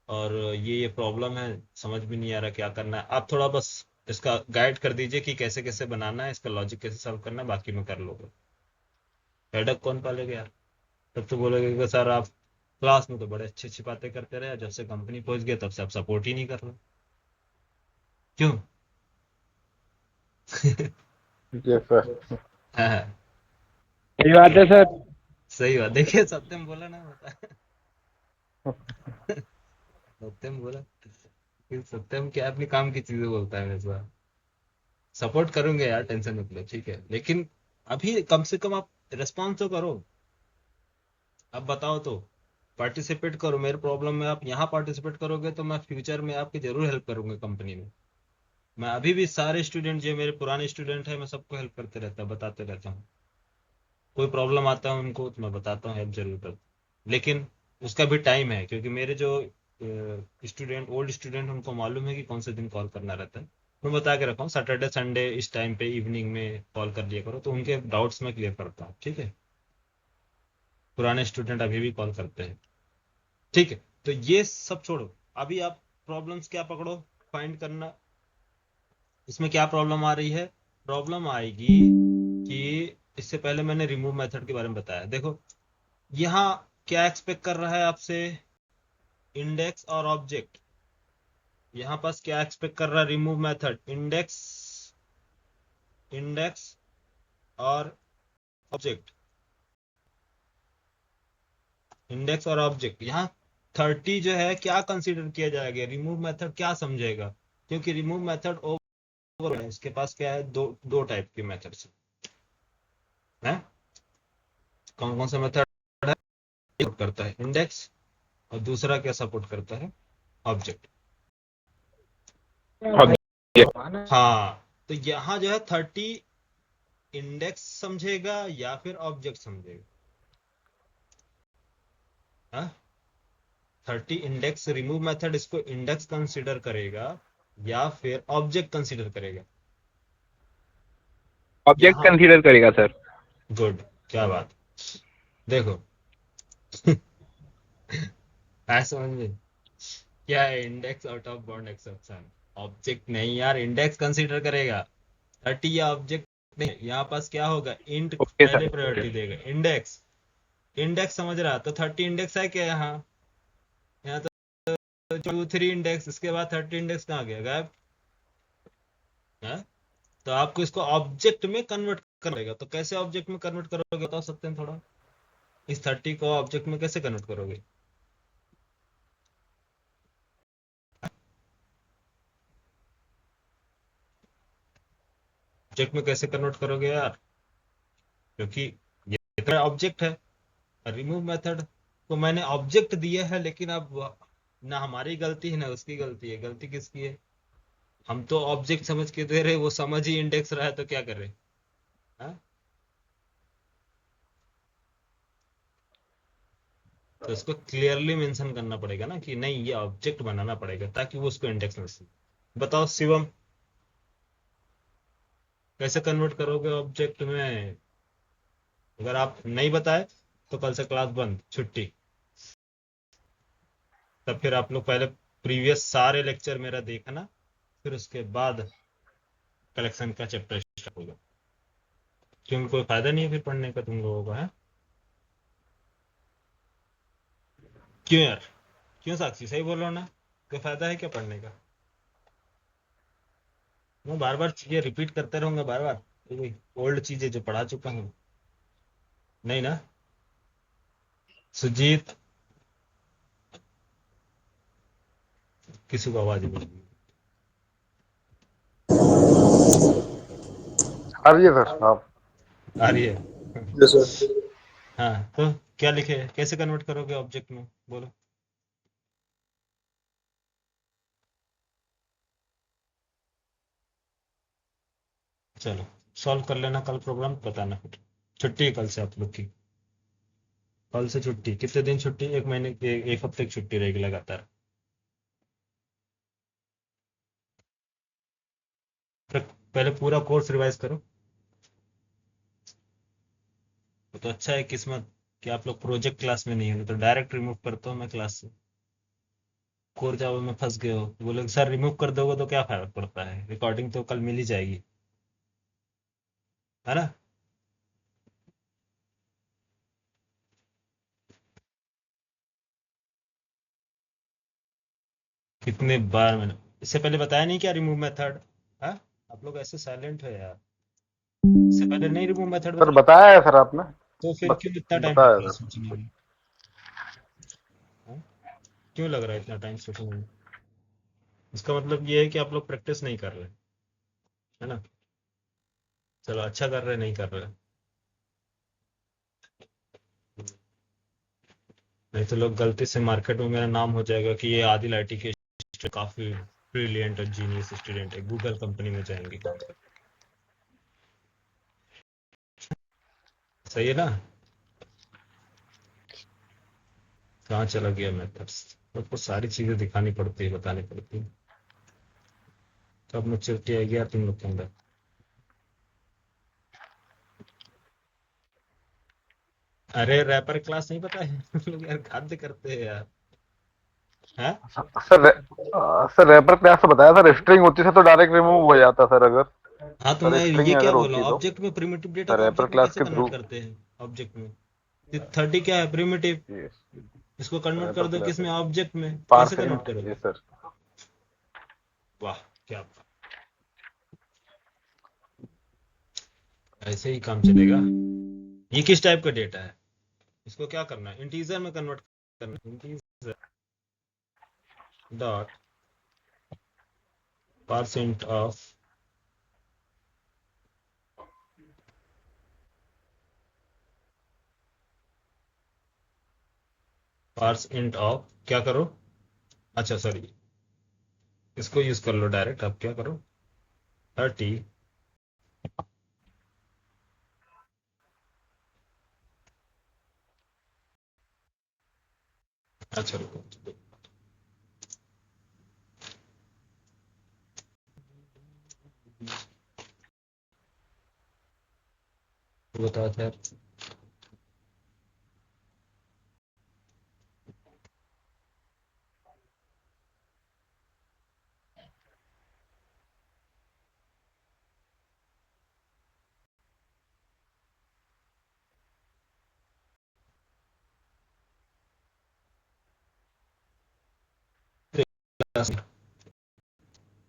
और ये प्रॉब्लम है, समझ भी नहीं आ रहा क्या करना है, आप थोड़ा बस इसका गाइड कर दीजिए कि कैसे कैसे बनाना है, इसका लॉजिक कैसे सॉल्व करना है, बाकी मैं कर लूंगा। हेडक कौन पालेगा यार? तब तो बोलोगे कि सर आप क्लास में तो बड़े अच्छी अच्छी बातें करते रहे, जब से कंपनी पहुंच गए तब से आप सपोर्ट ही नहीं कर रहे। क्यों? Yes sir. हाँ, सही बात है सर। सही बात। देखिए सत्यम बोला ना होता है। सत्यम बोला कि सत्यम क्या अपने काम की चीजें बोलता है हमेशा। सपोर्ट करूंगे यार, टेंशन मत लो, ठीक है, लेकिन अभी कम से कम आप रिस्पॉन्स तो करो। अब बताओ तो, पार्टिसिपेट करो मेरे प्रॉब्लम में। आप यहाँ पार्टिसिपेट करोगे तो मैं फ्यूचर में आपकी जरूर हेल्प करूंगा कंपनी में। मैं अभी भी सारे स्टूडेंट जो मेरे पुराने स्टूडेंट हैं मैं सबको हेल्प करते रहता हूँ, बताते रहता हूँ। कोई प्रॉब्लम आता है उनको तो मैं बताता हूँ, हेल्प जरूर करता हूँ। लेकिन उसका भी टाइम है क्योंकि मेरे जो स्टूडेंट ओल्ड स्टूडेंट उनको मालूम है कि कौन से दिन कॉल करना रहता है। मैं बता के रखा हूँ सैटरडे संडे इस टाइम पे इवनिंग में कॉल कर लिया करो, तो उनके डाउट्स मैं क्लियर करता हूँ, ठीक है। पुराने स्टूडेंट अभी भी कॉल करते हैं, ठीक है। तो ये सब छोड़ो, अभी आप प्रॉब्लम्स क्या पकड़ो, फाइंड करना। इसमें क्या प्रॉब्लम आ रही है? प्रॉब्लम आएगी कि इससे पहले मैंने रिमूव मेथड के बारे में बताया। देखो यहाँ क्या एक्सपेक्ट कर रहा है आपसे, इंडेक्स और ऑब्जेक्ट। यहाँ पास क्या एक्सपेक्ट कर रहा है रिमूव मेथड, इंडेक्स, इंडेक्स और ऑब्जेक्ट, इंडेक्स और ऑब्जेक्ट। यहाँ 30 जो है क्या कंसीडर किया जाएगा, रिमूव मेथड क्या समझेगा, क्योंकि रिमूव मेथड ओवर है, इसके पास क्या है, दो दो टाइप के मेथड्स है। कौन कौन सा मेथड है? सपोर्ट करता है इंडेक्स, और दूसरा क्या सपोर्ट करता है, ऑब्जेक्ट। हाँ, तो यहाँ जो है 30 इंडेक्स समझेगा या फिर ऑब्जेक्ट समझेगा? हाँ, 30 इंडेक्स रिमूव मेथड इसको इंडेक्स कंसीडर करेगा या फिर ऑब्जेक्ट कंसीडर करेगा? ऑब्जेक्ट यहाँ कंसीडर करेगा सर। गुड, क्या बात। देखो है समझ में, क्या है index out of bound exception. Object नहीं यार, इंडेक्स कंसीडर करेगा। 30 या ऑब्जेक्ट नहीं, यहाँ पास क्या होगा, इंट ओके पहले सर। प्रायोरिटी देगा, इंडेक्स। इंडेक्स समझ रहा, तो 30 इंडेक्स है क्या यहाँ? यहाँ तो 2 3 इंडेक्स, इसके बाद 30 इंडेक्स कहाँ गया, गायब है। तो आपको इसको ऑब्जेक्ट में कन्वर्ट करना पड़ेगा। तो कैसे ऑब्जेक्ट में कन्वर्ट करोगे बता सकते हैं थोड़ा, इस 30 को ऑब्जेक्ट में कैसे कन्वर्ट करोगे? ऑब्जेक्ट में कैसे कन्वर्ट करोगे यार, क्योंकि ये तो ऑब्जेक्ट है। रिमूव मेथड को मैंने ऑब्जेक्ट दिया है, लेकिन अब ना हमारी गलती है ना उसकी गलती है, गलती किसकी है? हम तो ऑब्जेक्ट समझ के दे रहे, वो समझ ही इंडेक्स रहा है, तो क्या कर रहे? हाँ? तो इसको क्लियरली मेंशन करना पड़ेगा ना कि नहीं, ये ऑब्जेक्ट बनाना पड़ेगा ताकि वो उसको इंडेक्स में से। बताओ शिवम, कैसे कन्वर्ट करोगे ऑब्जेक्ट में? अगर आप नहीं बताए तो कल से क्लास बंद, छुट्टी। तब फिर आप लोग पहले प्रीवियस सारे लेक्चर मेरा देखना, फिर उसके बाद कलेक्शन का चैप्टर स्टार्ट होगा। क्योंकि कोई फायदा नहीं है फिर पढ़ने का तुम लोगों का, है। क्यों यार, क्यों साक्षी, सही बोल रहा हूँ ना? कोई फायदा है क्या पढ़ने का? मैं बार बार चीजें रिपीट करते रहूंगा बार बार, तो वही ओल्ड चीजें जो पढ़ा चुका हूँ? नहीं ना? सुजीत, किसी को आवाज नहीं आ रही है सर आप? आ रही है? जैसे हाँ, तो क्या लिखे, कैसे कन्वर्ट करोगे ऑब्जेक्ट में, बोलो। चलो सॉल्व कर लेना, कल प्रोग्राम बताना, फिर छुट्टी है कल से आप लोग की। कल से छुट्टी, कितने दिन छुट्टी? एक महीने की, एक हफ्ते की छुट्टी रहेगी लगातार। फिर पहले पूरा कोर्स रिवाइज करो। तो अच्छा है किस्मत कि आप लोग प्रोजेक्ट क्लास में नहीं हो, तो डायरेक्ट रिमूव करता हूँ मैं क्लास से। कोर जावा में फंस गए हो तो बोले सर रिमूव कर दोगे तो क्या फर्क पड़ता है, रिकॉर्डिंग तो कल मिल ही जाएगी, है ना? कितने बार मैंने इससे पहले बताया नहीं क्या रिमूव मेथड? हाँ, आप लोग ऐसे साइलेंट है यार, इससे पहले नहीं रिमूव मेथड सर बताया? बताया है सर आपने। तो फिर बत, क्यों इतना टाइम लग बताया रहा है सर। सोचने में? क्यों लग रहा है इतना टाइम सोचने में? इसका मतलब ये है कि आप लोग प्रैक्टिस नहीं कर रहे, है ना? चलो अच्छा कर रहे, नहीं कर रहे, नहीं तो लोग गलती से मार्केट में मेरा नाम हो जाएगा कि ये आदिल आईटी के काफी ब्रिलियंट और जीनियस स्टूडेंट है, गूगल कंपनी में जाएंगे काम कर। सही है ना? कहाँ चला गया मेथड्स? आपको सारी चीजें दिखानी पड़ती है, बतानी पड़ती है, तब मैच्योरिटी आएगी यार तुम लोग के अंदर। अरे रैपर क्लास नहीं पता है? तुम लोग यार खाद्य करते हैं यार। हाँ, सर सर रैपर क्लास से बताया सर, स्ट्रिंग होती है तो डायरेक्ट रिमूव हो जाता सर अगर। हाँ तो सर मैं ये स्ट्रिंग क्या अगर बोल रहा होती हूँ, तो ऑब्जेक्ट में प्रिमिटिव डेटा को रैपर ऑब्जेक्ट में क्लास कैसे के थ्रू। कन्वर्ट करते हैं? ऑब्जेक्ट में 30 क्या है, प्रिमिटिव। इसको कन्वर्ट कर रैपर दो क्लास किस में, ऑब्जेक्ट में, कैसे पार्स कन्वर्ट इंट ये करोगे? सर। वाह, क्या ऐसे ही काम चलेगा? ये किस टाइप का डेटा है? इसको क्या करना है, इंटीजर में कन्वर्ट करना है। Integer dot percent of, parse int of क्या करो? अच्छा सॉरी, इसको यूज कर लो डायरेक्ट, आप क्या करो, 30। अच्छा रुको, बताया था यार।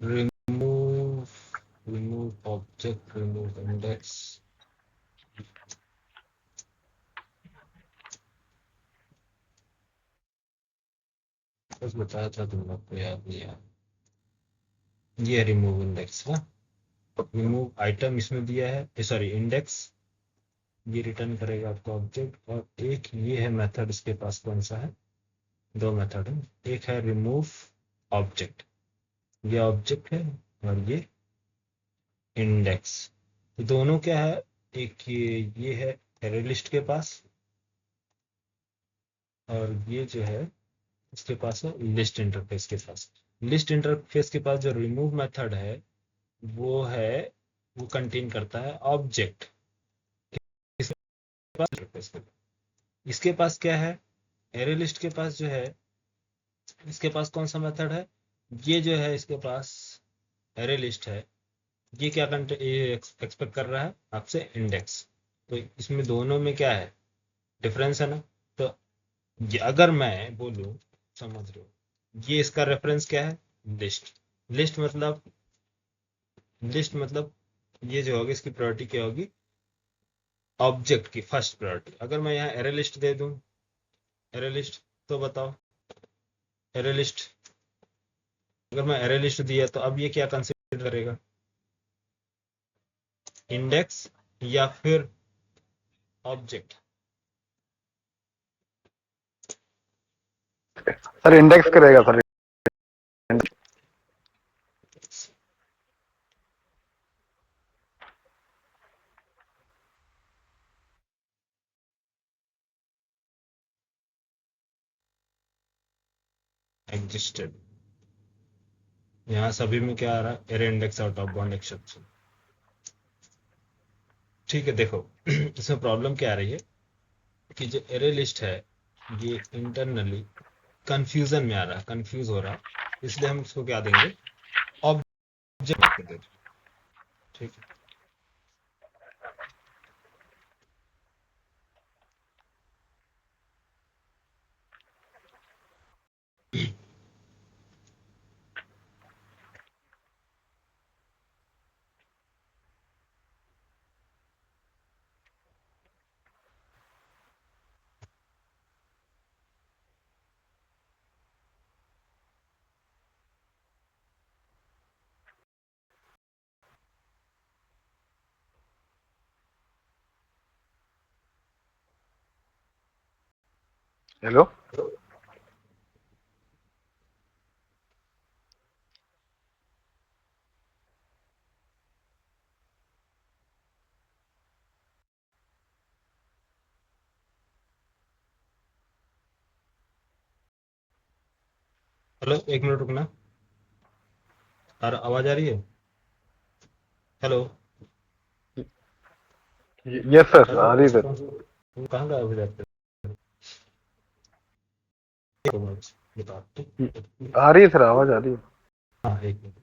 Remove, remove object, remove index, बस बताया था तुम लोग को, याद नहीं यार। ये रिमूव इंडेक्स है, रिमूव आइटम इसमें दिया है, सॉरी इंडेक्स, ये रिटर्न करेगा आपका ऑब्जेक्ट। और एक ये है मेथड, इसके पास कौन सा है, दो मेथड है, एक है रिमूव ऑब्जेक्ट, ये ऑब्जेक्ट है, और ये इंडेक्स। दोनों क्या है, एक ये है एरे लिस्ट के पास, और ये जो है इसके पास है लिस्ट इंटरफेस के पास। लिस्ट इंटरफेस के पास जो रिमूव मेथड है वो है, वो कंटेन करता है ऑब्जेक्ट, इसके पास इंटरफेस के पास। इसके पास क्या है, एरे लिस्ट के पास जो है, इसके पास कौन सा मेथड है, ये जो है इसके पास एरे लिस्ट है, ये क्या एक्सपेक्ट कर रहा है आपसे, इंडेक्स। तो इसमें दोनों में क्या है, डिफरेंस है ना? तो ये अगर मैं बोलूं, समझ रहे हो, ये इसका रेफरेंस क्या है? लिस्ट। लिस्ट मतलब, लिस्ट मतलब ये जो होगी इसकी प्रायोरिटी क्या होगी? ऑब्जेक्ट की फर्स्ट प्रायोरिटी। अगर मैं यहाँ एरे लिस्ट दे दूं, एरे लिस्ट, तो बताओ, एरे लिस्ट, अगर मैं एरे लिस्ट दिया तो अब ये क्या कंसीडर करेगा? इंडेक्स या फिर ऑब्जेक्ट? सर इंडेक्स करेगा सर। एग्जिस्टेड, यहाँ सभी में क्या आ रहा है? Array index out of bound exception. ठीक है, देखो इसमें प्रॉब्लम क्या आ रही है कि जो एरे लिस्ट है ये इंटरनली कंफ्यूजन में आ रहा है, कंफ्यूज हो रहा है, इसलिए हम इसको क्या देंगे? ऑब्जेक्ट दे देंगे। ठीक है। हेलो। हेलो, एक मिनट रुकना। आवाज आ रही है? हेलो। यस सर, हेलो, आ रही सर। तुम कहाँ गायब हो जाते हो? बता तुम। आ रही है सर, आवाज आ रही है। हाँ, एक मिनट।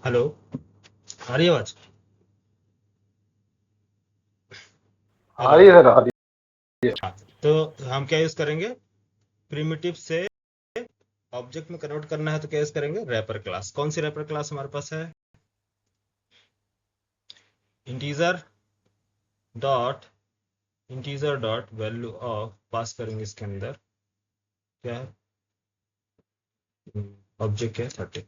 हेलो, आ रही है आवाज? आ हेलो। रही है सर, आ रही हाँ, तो हम क्या यूज करेंगे? प्रिमिटिव से ऑब्जेक्ट में कन्वर्ट करना है तो क्या यूज करेंगे? Wrapper class. कौन सी रैपर क्लास हमारे पास है? Integer dot, integer dot value of pass करेंगे इसके अंदर, क्या है? ऑब्जेक्ट है 30।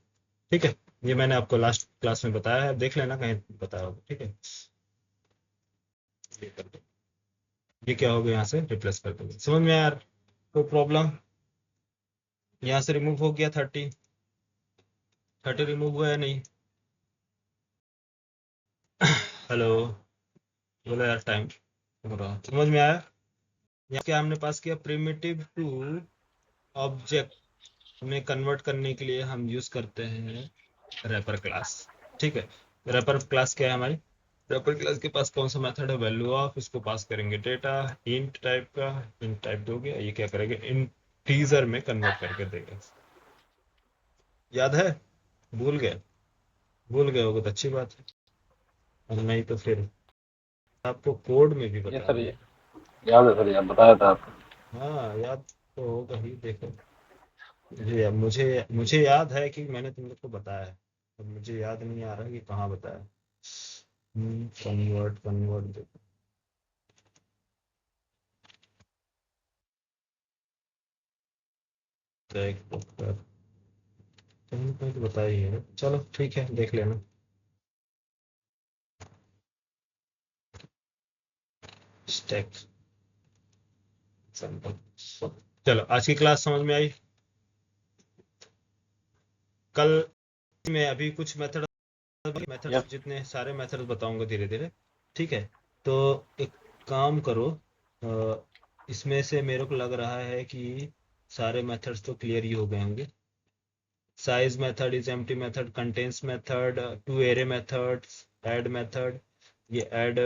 ठीक है, ये मैंने आपको लास्ट क्लास में बताया है, देख लेना कहीं बताया होगा। ठीक है, ये कर दो। ये क्या होगा, यहाँ से रिप्लेस कर देंगे। समझ में आया यार? कोई प्रॉब्लम? यहाँ से रिमूव हो गया 30। 30 रिमूव हुआ है नहीं? हेलो। बोला यार टाइम हो रहा, समझ में आया? यहाँ क्या हमने पास किया, प्रिमिटिव टू ऑब्जेक्ट में कन्वर्ट करने के लिए हम यूज करते हैं रैपर क्लास। ठीक है, रैपर क्लास क्या है हमारी? रैपर क्लास के पास कौन सा मेथड है, वैल्यू ऑफ, इसको पास करेंगे डेटा, इंट टाइप का, इंट टाइप दोगे, ये क्या करेंगे, इंटीजर में कन्वर्ट करके देगा। याद है? भूल गए? भूल गए होगे तो अच्छी बात है, और नहीं तो फिर आपको कोड में भी ये बता सर, दिया। ये याद है सर, याद बताया था आपने। हाँ याद तो होगा ही, देखो मुझे मुझे याद है कि मैंने तुम लोग को बताया है, अब मुझे याद नहीं आ रहा कि कहाँ बताया। कन्वर्ट कन्वर्ट देखो, एक कहीं कहीं तो बताया ही है, चलो ठीक है देख लेना। Stack sample. चलो आज की क्लास समझ में आई? कल मैं अभी कुछ मेथड्स यस। जितने सारे मेथड्स बताऊंगा धीरे धीरे। ठीक है, तो एक काम करो, इसमें से मेरे को लग रहा है कि सारे मेथड्स तो क्लियर ही हो गए होंगे। Size method, is empty method, contains method, to array method, add method, ये ऐड,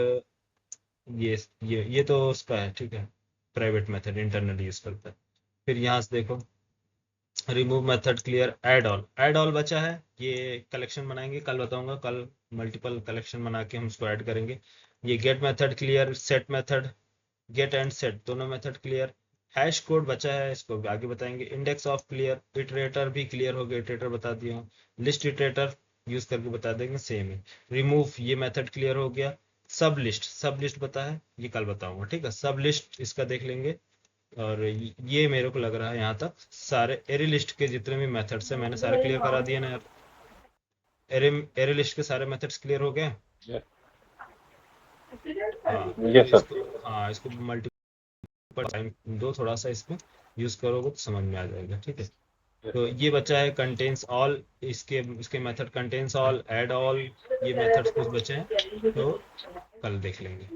ये तो उसका है, ठीक है, प्राइवेट मेथड इंटरनली यूज करता है। फिर यहाँ से देखो, remove method clear, add all बचा है, ये कलेक्शन बनाएंगे, कल बताऊंगा, कल मल्टीपल कलेक्शन बना के हम उसको ऐड करेंगे। ये get method clear, set method, get and set दोनों मेथड क्लियर। हैश कोड बचा है, इसको आगे बताएंगे। इंडेक्स ऑफ क्लियर, इटरेटर भी क्लियर हो गया, इटरेटर बता दिया हूँ। लिस्ट इटरेटर यूज करके बता देंगे, सेम है। रिमूव, ये मेथड क्लियर हो गया। सब लिस्ट बता है, ये कल बताऊंगा, ठीक है, सब लिस्ट इसका देख लेंगे। और ये मेरे को लग रहा है यहाँ तक सारे एरे लिस्ट के जितने भी मेथड्स है मैंने सारे क्लियर करा दिए ना यार। एरे एरे लिस्ट के सारे मेथड्स क्लियर हो गए। हाँ तो यस इसको, सर। हाँ इसको मल्टीपल टाइम दो, थोड़ा सा इसमें यूज करोगे तो समझ में आ जाएगा, ठीक है। तो ये बचा है कंटेन्स ऑल, इसके इसके method contains all, add all, ये मेथड्स कुछ बचे हैं, तो कल देख लेंगे,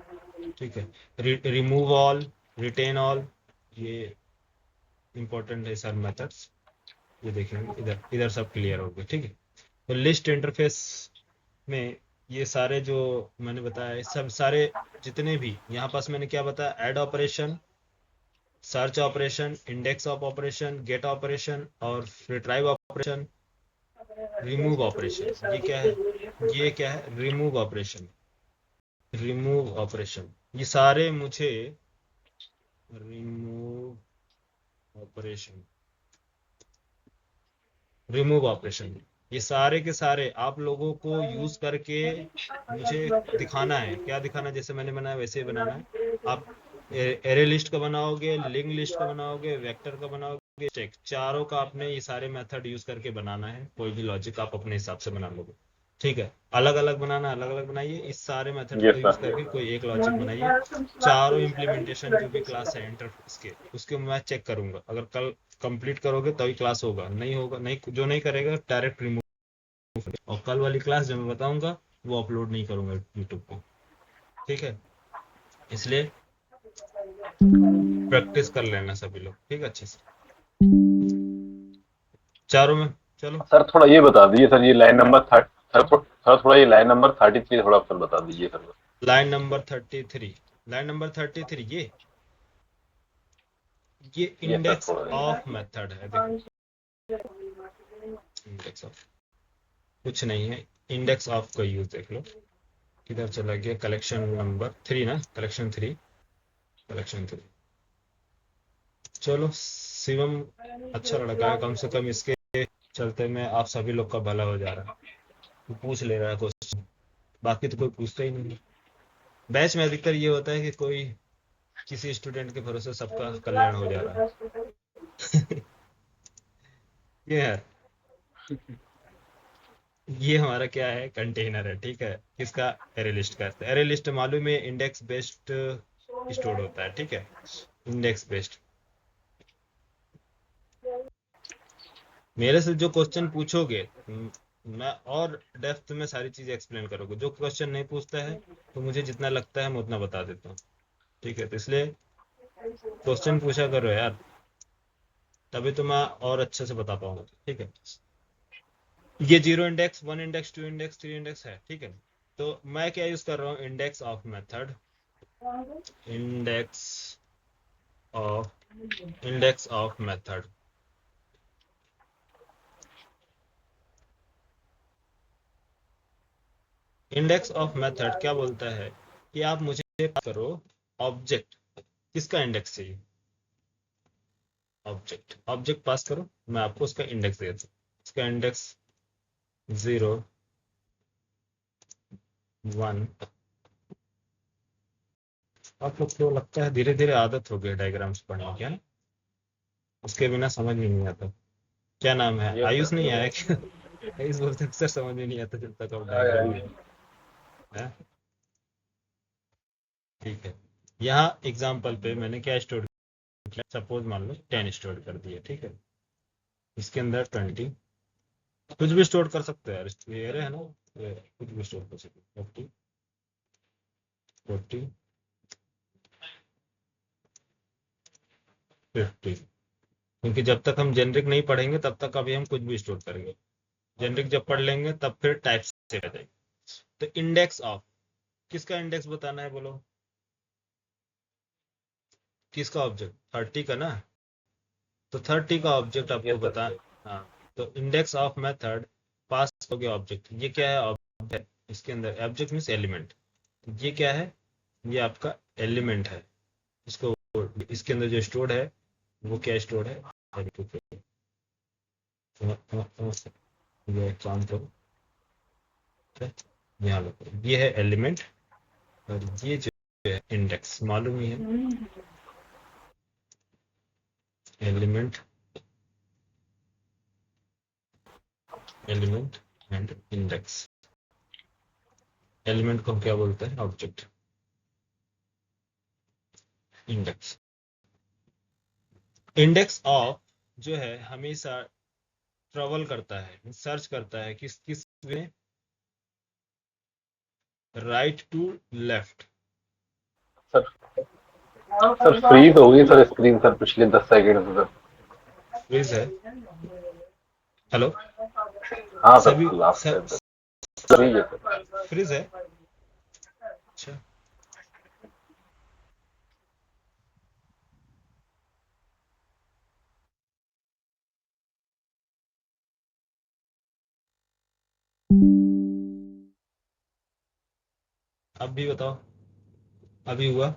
ठीक है। रिमूव ऑल, रिटेन ऑल, ये इंपॉर्टेंट है सर मेथड्स, ये देखेंगे, इधर इधर सब क्लियर हो गए, ठीक है। तो लिस्ट इंटरफेस में ये सारे जो मैंने बताया, सब सारे जितने भी यहाँ पास मैंने क्या बताया, add operation, search operation, index of operation, get operation और रिट्राइव ऑपरेशन, रिमूव ऑपरेशन, ये क्या है, ये क्या है, रिमूव ऑपरेशन, रिमूव ऑपरेशन, ये सारे मुझे, रिमूव ऑपरेशन, रिमूव ऑपरेशन, ये सारे के सारे आप लोगों को यूज करके मुझे दिखाना है। क्या दिखाना है, जैसे मैंने बनाया वैसे ही बनाना है। आप एरे लिस्ट का बनाओगे, लिंक लिस्ट का बनाओगे, वेक्टर का बनाओगे, स्टैक, चारों का आपने ये सारे मेथड यूज करके बनाना है। कोई भी लॉजिक आप अपने हिसाब से बना लोगे, ठीक है। अलग अलग बनाना, अलग अलग बनाइए, इस सारे मेथड्स को यस यूज सर। करके कोई एक लॉजिक बनाइए। चारों इम्प्लीमेंटेशन जो भी क्लास है इंटरफेस के, उसके मैं चेक करूंगा, अगर कल कंप्लीट करोगे तभी क्लास होगा, नहीं होगा नहीं, जो नहीं करेगा डायरेक्ट रिमूव। और कल वाली क्लास जो मैं बताऊंगा वो अपलोड नहीं करूंगा यूट्यूब पे, ठीक है। इसलिए प्रैक्टिस कर लेना सभी लोग, ठीक है, अच्छे से चारों में। चलो, सर थोड़ा ये बता दीजिए सर, ये लाइन नंबर सर थोड़ा ये लाइन नंबर 33 थोड़ा सर बता दीजिए सर। लाइन नंबर 33, ये ये सर इंडेक्स थोड़ा ऑफ मेथड है, देखो, इंडेक्स ऑफ कुछ नहीं है, इंडेक्स ऑफ का यूज देख लो, किधर चला गया, कलेक्शन नंबर 3 ना, कलेक्शन 3, कलेक्शन 3। चलो शिवम अच्छा लड़का है, कम से कम इसके चलते में आप सभी लोग का भला हो जा रहा है, वो पूछ ले रहा है क्वेश्चन, बाकी तो कोई पूछता ही नहीं है। बैच में अधिकतर ये होता है कि कोई किसी स्टूडेंट के भरोसे सबका कल्याण हो जा रहा है। ये है, ये हमारा क्या है, कंटेनर है, ठीक है। किसका, एरे लिस्ट का। एरे लिस्ट मालूम है इंडेक्स बेस्ड स्टोर होता है, ठीक है, इंडेक्स बेस्ड। मेरे से जो क्वेश्चन पूछोगे मैं और डेप्थ में सारी चीजें एक्सप्लेन करूँगा। जो क्वेश्चन नहीं पूछता है तो मुझे जितना लगता है मैं उतना बता देता हूँ, ठीक है। तो इसलिए क्वेश्चन पूछा करो यार, तभी तो मैं और अच्छे से बता पाऊंगा, ठीक है। ये 0 इंडेक्स, 1 इंडेक्स, 2 इंडेक्स, 3 इंडेक्स है, ठीक है। तो मैं क्या यूज कर रहा हूँ, index of method, index of method. Index of method क्या बोलता है कि आप मुझे पास करो ऑब्जेक्ट, किसका इंडेक्स चाहिए, ऑब्जेक्ट पास करो, मैं आपको उसका इंडेक्स दे देता हूँ। इसका इंडेक्स 0, 1। आप लोग को लगता है धीरे धीरे आदत हो गई डायग्राम्स पढ़ने की, है ना? उसके बिना समझ में नहीं आता। क्या नाम है, यस आयुष नहीं आया सर। क्या? आयुष बोलते हैं, सर समझ में नहीं आता जब तक आप आया डायग्राम नहीं है। ठीक है, यहाँ एग्जाम्पल पे मैंने क्या स्टोर किया, सपोज मान लो 10 स्टोर कर दिया, ठीक है। इसके अंदर 20, कुछ भी स्टोर कर सकते हैं यार, ये है ना, ये कुछ भी स्टोर कर सकते हैं। 40, 40, 50, क्योंकि जब तक हम जेनरिक नहीं पढ़ेंगे तब तक अभी हम कुछ भी स्टोर करेंगे। जेनरिक जब पढ़ लेंगे तब फिर टाइप से आ जाएंगे। तो इंडेक्स ऑफ, किसका इंडेक्स बताना है बोलो, किसका ऑब्जेक्ट, 30 का ना। तो 30 का ऑब्जेक्ट आपको यस बता, सर। हाँ। तो इंडेक्स ऑफ मेथड पास हो गया ऑब्जेक्ट, ये क्या है ऑब्जेक्ट, इसके अंदर ऑब्जेक्ट मीन्स एलिमेंट, ये क्या है, ये आपका एलिमेंट है। इसको, इसके अंदर जो स्टोर्ड है वो क्या स्टोर्ड है, ये एक काम करो, यहाँ लो, ये है एलिमेंट, और ये जो है इंडेक्स, मालूम ही है, element, element and index. Element को हम क्या बोलते हैं, ऑब्जेक्ट, इंडेक्स। इंडेक्स ऑफ जो है हमेशा ट्रेवल करता है, सर्च करता है, किस किस में, right to left. Sir sir freeze हो गई सर स्क्रीन सर पिछले 10 सेकंड से सर। फ्रीज है, हेलो, हाँ सभी सर लास्ट सब टाइम सर फ्रीज है सर। फ्रीज है, अच्छा। अब भी बताओ, अभी हुआ,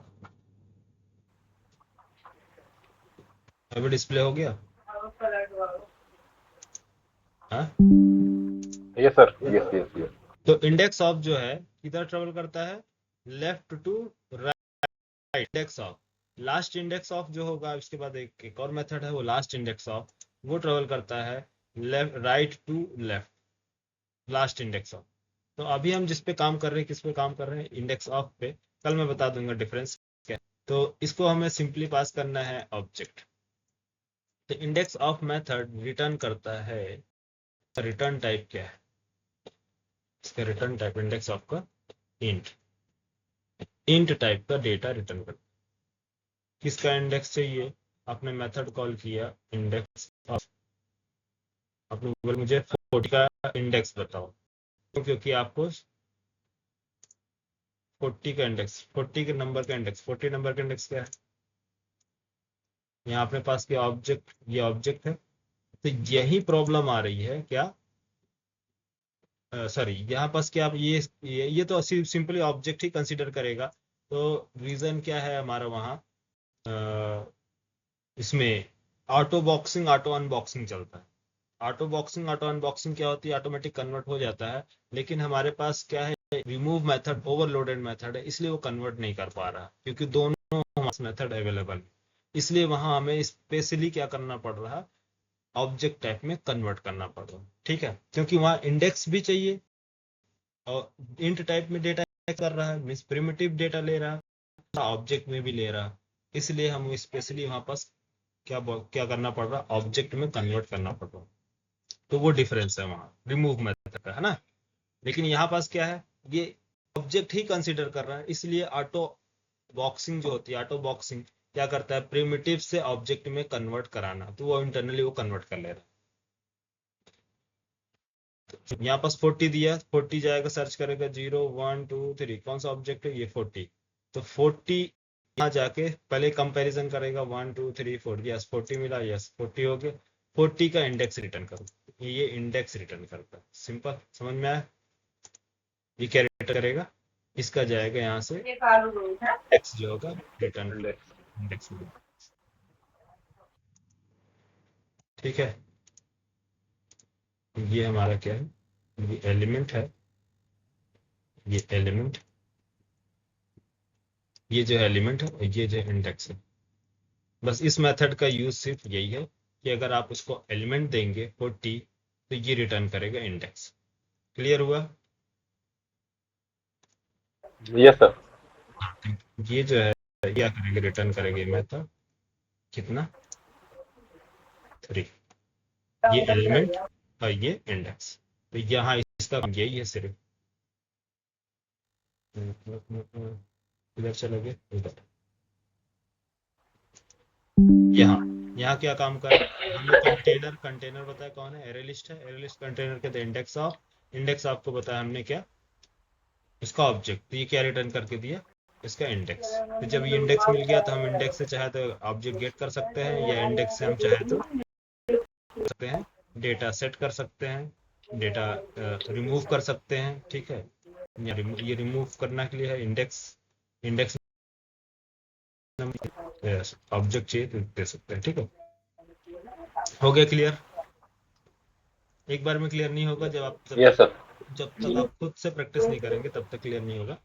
अभी डिस्प्ले हो गया, हाँ। Yes sir yes yes yes. तो इंडेक्स ऑफ जो है किधर ट्रेवल करता है, left to right. Index of, last index of जो होगा, उसके बाद एक और मेथड है वो लास्ट इंडेक्स ऑफ, वो ट्रेवल करता है left, right to left, last index of. तो अभी हम जिस पे काम कर रहे हैं, किस पे काम कर रहे हैं, इंडेक्स ऑफ पे। कल मैं बता दूंगा डिफरेंस क्या है। तो इसको हमें सिंपली पास करना है ऑब्जेक्ट। तो इंडेक्स ऑफ मेथड रिटर्न करता है, रिटर्न टाइप क्या है, इसका रिटर्न टाइप इंडेक्स ऑफ का इंट, इंट टाइप का डेटा रिटर्न करता है। किसका इंडेक्स चाहिए, आपने मेथड कॉल किया इंडेक्स ऑफ, आपने बोला मुझे 40 का इंडेक्स बताओ, क्योंकि आपको 40 का इंडेक्स, 40 के नंबर का इंडेक्स, 40 नंबर का इंडेक्स क्या है, यहाँ अपने पास क्या ऑब्जेक्ट, ये ऑब्जेक्ट है। तो यही प्रॉब्लम आ रही है क्या, सॉरी, यहाँ पास क्या आप ये तो सिंपली ऑब्जेक्ट ही कंसीडर करेगा। तो रीजन क्या है हमारा वहाँ, इसमें ऑटो बॉक्सिंग, ऑटो अनबॉक्सिंग चलता है। ऑटो बॉक्सिंग, ऑटो अनबॉक्सिंग क्या होती है, ऑटोमेटिक कन्वर्ट हो जाता है। लेकिन हमारे पास क्या है, रिमूव मेथड, ओवरलोडेड मेथड है, इसलिए वो कन्वर्ट नहीं कर पा रहा, क्योंकि दोनों हमारे मेथड अवेलेबल। इसलिए वहां हमें स्पेशली क्या करना पड़ रहा है, ऑब्जेक्ट टाइप में कन्वर्ट करना पड़ रहा है, ठीक है। क्योंकि वहाँ इंडेक्स भी चाहिए और इंट टाइप में डेटा कर रहा है, मीन्स प्रिमिटिव डेटा ले रहा है, ऑब्जेक्ट में भी ले रहा है। इसलिए हम स्पेशली वहां पास क्या क्या करना पड़ रहा है, ऑब्जेक्ट में कन्वर्ट करना पड़ रहा है। तो वो डिफरेंस है वहाँ रिमूव मेथड का, है ना। लेकिन यहाँ पास क्या है, ये ऑब्जेक्ट ही कंसीडर कर रहा है, इसलिए ऑटो बॉक्सिंग जो होती है, ऑटो बॉक्सिंग क्या करता है, प्रिमिटिव से ऑब्जेक्ट में कन्वर्ट कराना, तो वो इंटरनली वो कन्वर्ट कर ले रहा है। यहाँ पास 40 दिया, 40 जाएगा, सर्च करेगा 0 1 2 3, कौन सा ऑब्जेक्ट है, ये 40। तो 40 यहाँ जाके पहले कंपैरिजन करेगा 1 2 3 4, यस 40 मिला, यस 40 हो गया, 40 का इंडेक्स रिटर्न करो, ये इंडेक्स रिटर्न करता है। सिंपल, समझ में आया। ये क्या रिटर्न करेगा, इसका जाएगा यहाँ से इंडेक्स जो होगा रिटर्न, इंडेक्स में, ठीक है। ये हमारा क्या है, ये एलिमेंट है, ये एलिमेंट, ये जो एलिमेंट है और ये जो इंडेक्स है। बस इस मेथड का यूज सिर्फ यही है कि अगर आप उसको एलिमेंट देंगे 40 तो ये रिटर्न करेगा इंडेक्स। क्लियर हुआ। Yes sir. ये जो है क्या करेंगे, रिटर्न करेंगे मेथड कितना 3, ये एलिमेंट और ये इंडेक्स। तो यहाँ इसका यही है सिर्फ, इधर चलोगे इधर, यहाँ यहाँ क्या काम कर रहा है, हमें कंटेनर, कंटेनर बताया कौन है, एरे लिस्ट है, एरे लिस्ट कंटेनर के इंडेक्स ऑफ, इंडेक्स आपको बताया हमने क्या, इसका ऑब्जेक्ट, तो ये क्या रिटर्न करके दिया, इसका इंडेक्स। तो जब ये इंडेक्स मिल गया तो हम इंडेक्स से चाहे तो ऑब्जेक्ट गेट कर सकते हैं, या इंडेक्स से हम चाहे तो सकते हैं डेटा सेट कर सकते हैं, डेटा रिमूव कर सकते हैं, ठीक है। ये रिमूव करने के लिए है इंडेक्स, इंडेक्स ऑब्जेक्ट चाहिए तो दे सकते हैं, ठीक है। हो गया क्लियर। एक बार में क्लियर नहीं होगा, जब आप यस सर। जब तक आप खुद से प्रैक्टिस नहीं करेंगे तब तक क्लियर नहीं होगा।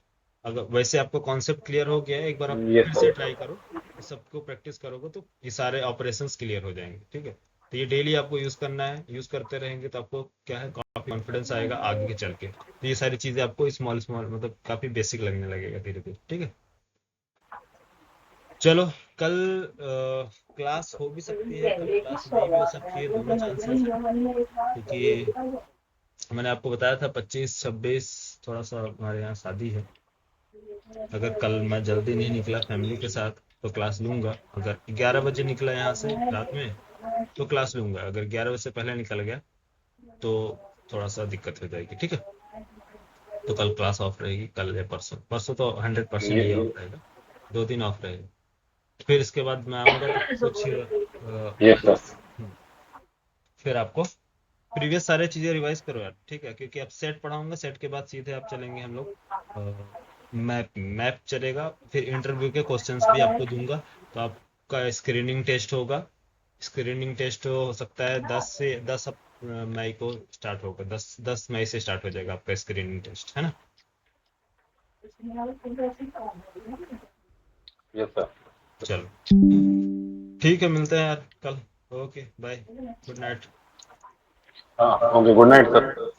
अगर वैसे आपको कॉन्सेप्ट क्लियर हो गया है, एक बार आप यस फिर से सर। ट्राई करो, सबको प्रैक्टिस करोगे तो ये सारे ऑपरेशंस क्लियर हो जाएंगे, ठीक है। तो ये डेली आपको यूज करना है, यूज करते रहेंगे तो आपको क्या है, काफी कॉन्फिडेंस आएगा आगे के चल के। तो ये सारी चीजें आपको स्मॉल स्मॉल मतलब काफी बेसिक लगने लगेगा धीरे धीरे, ठीक है। चलो, कल क्लास हो भी सकती है, कल क्लास नहीं भी हो सकती है, दोनों चांसेस है, क्योंकि मैंने आपको बताया था 25 26 थोड़ा सा हमारे यहाँ शादी है। अगर कल मैं जल्दी नहीं निकला फैमिली के साथ तो क्लास लूंगा, अगर 11 बजे निकला यहाँ से रात में तो क्लास लूंगा, अगर 11 बजे से पहले निकल गया तो थोड़ा सा दिक्कत हो जाएगी, ठीक है। तो कल क्लास ऑफ रहेगी, कल या परसों, परसों तो 100% ये ऑफ रहेगा, 2 दिन ऑफ रहेगा। फिर इसके बाद मैं आऊँगा तो कुछ यस सर। फिर आपको प्रीवियस सारे चीजें रिवाइज करो यार, ठीक है, क्योंकि अब सेट पढ़ाऊंगा, सेट के बाद सीधे आप चलेंगे हम लोग मैप, मैप चलेगा, फिर इंटरव्यू के क्वेश्चंस भी आपको दूंगा। तो आपका स्क्रीनिंग टेस्ट होगा, स्क्रीनिंग टेस्ट हो सकता है 10 मई को स्टार्ट होगा, 10 मई से स्टार्ट हो जाएगा आपका स्क्रीनिंग टेस्ट, है ना। Yes sir. चलो ठीक है, मिलते हैं यार कल। Okay bye, good night. हाँ ओके, गुड नाइट सर।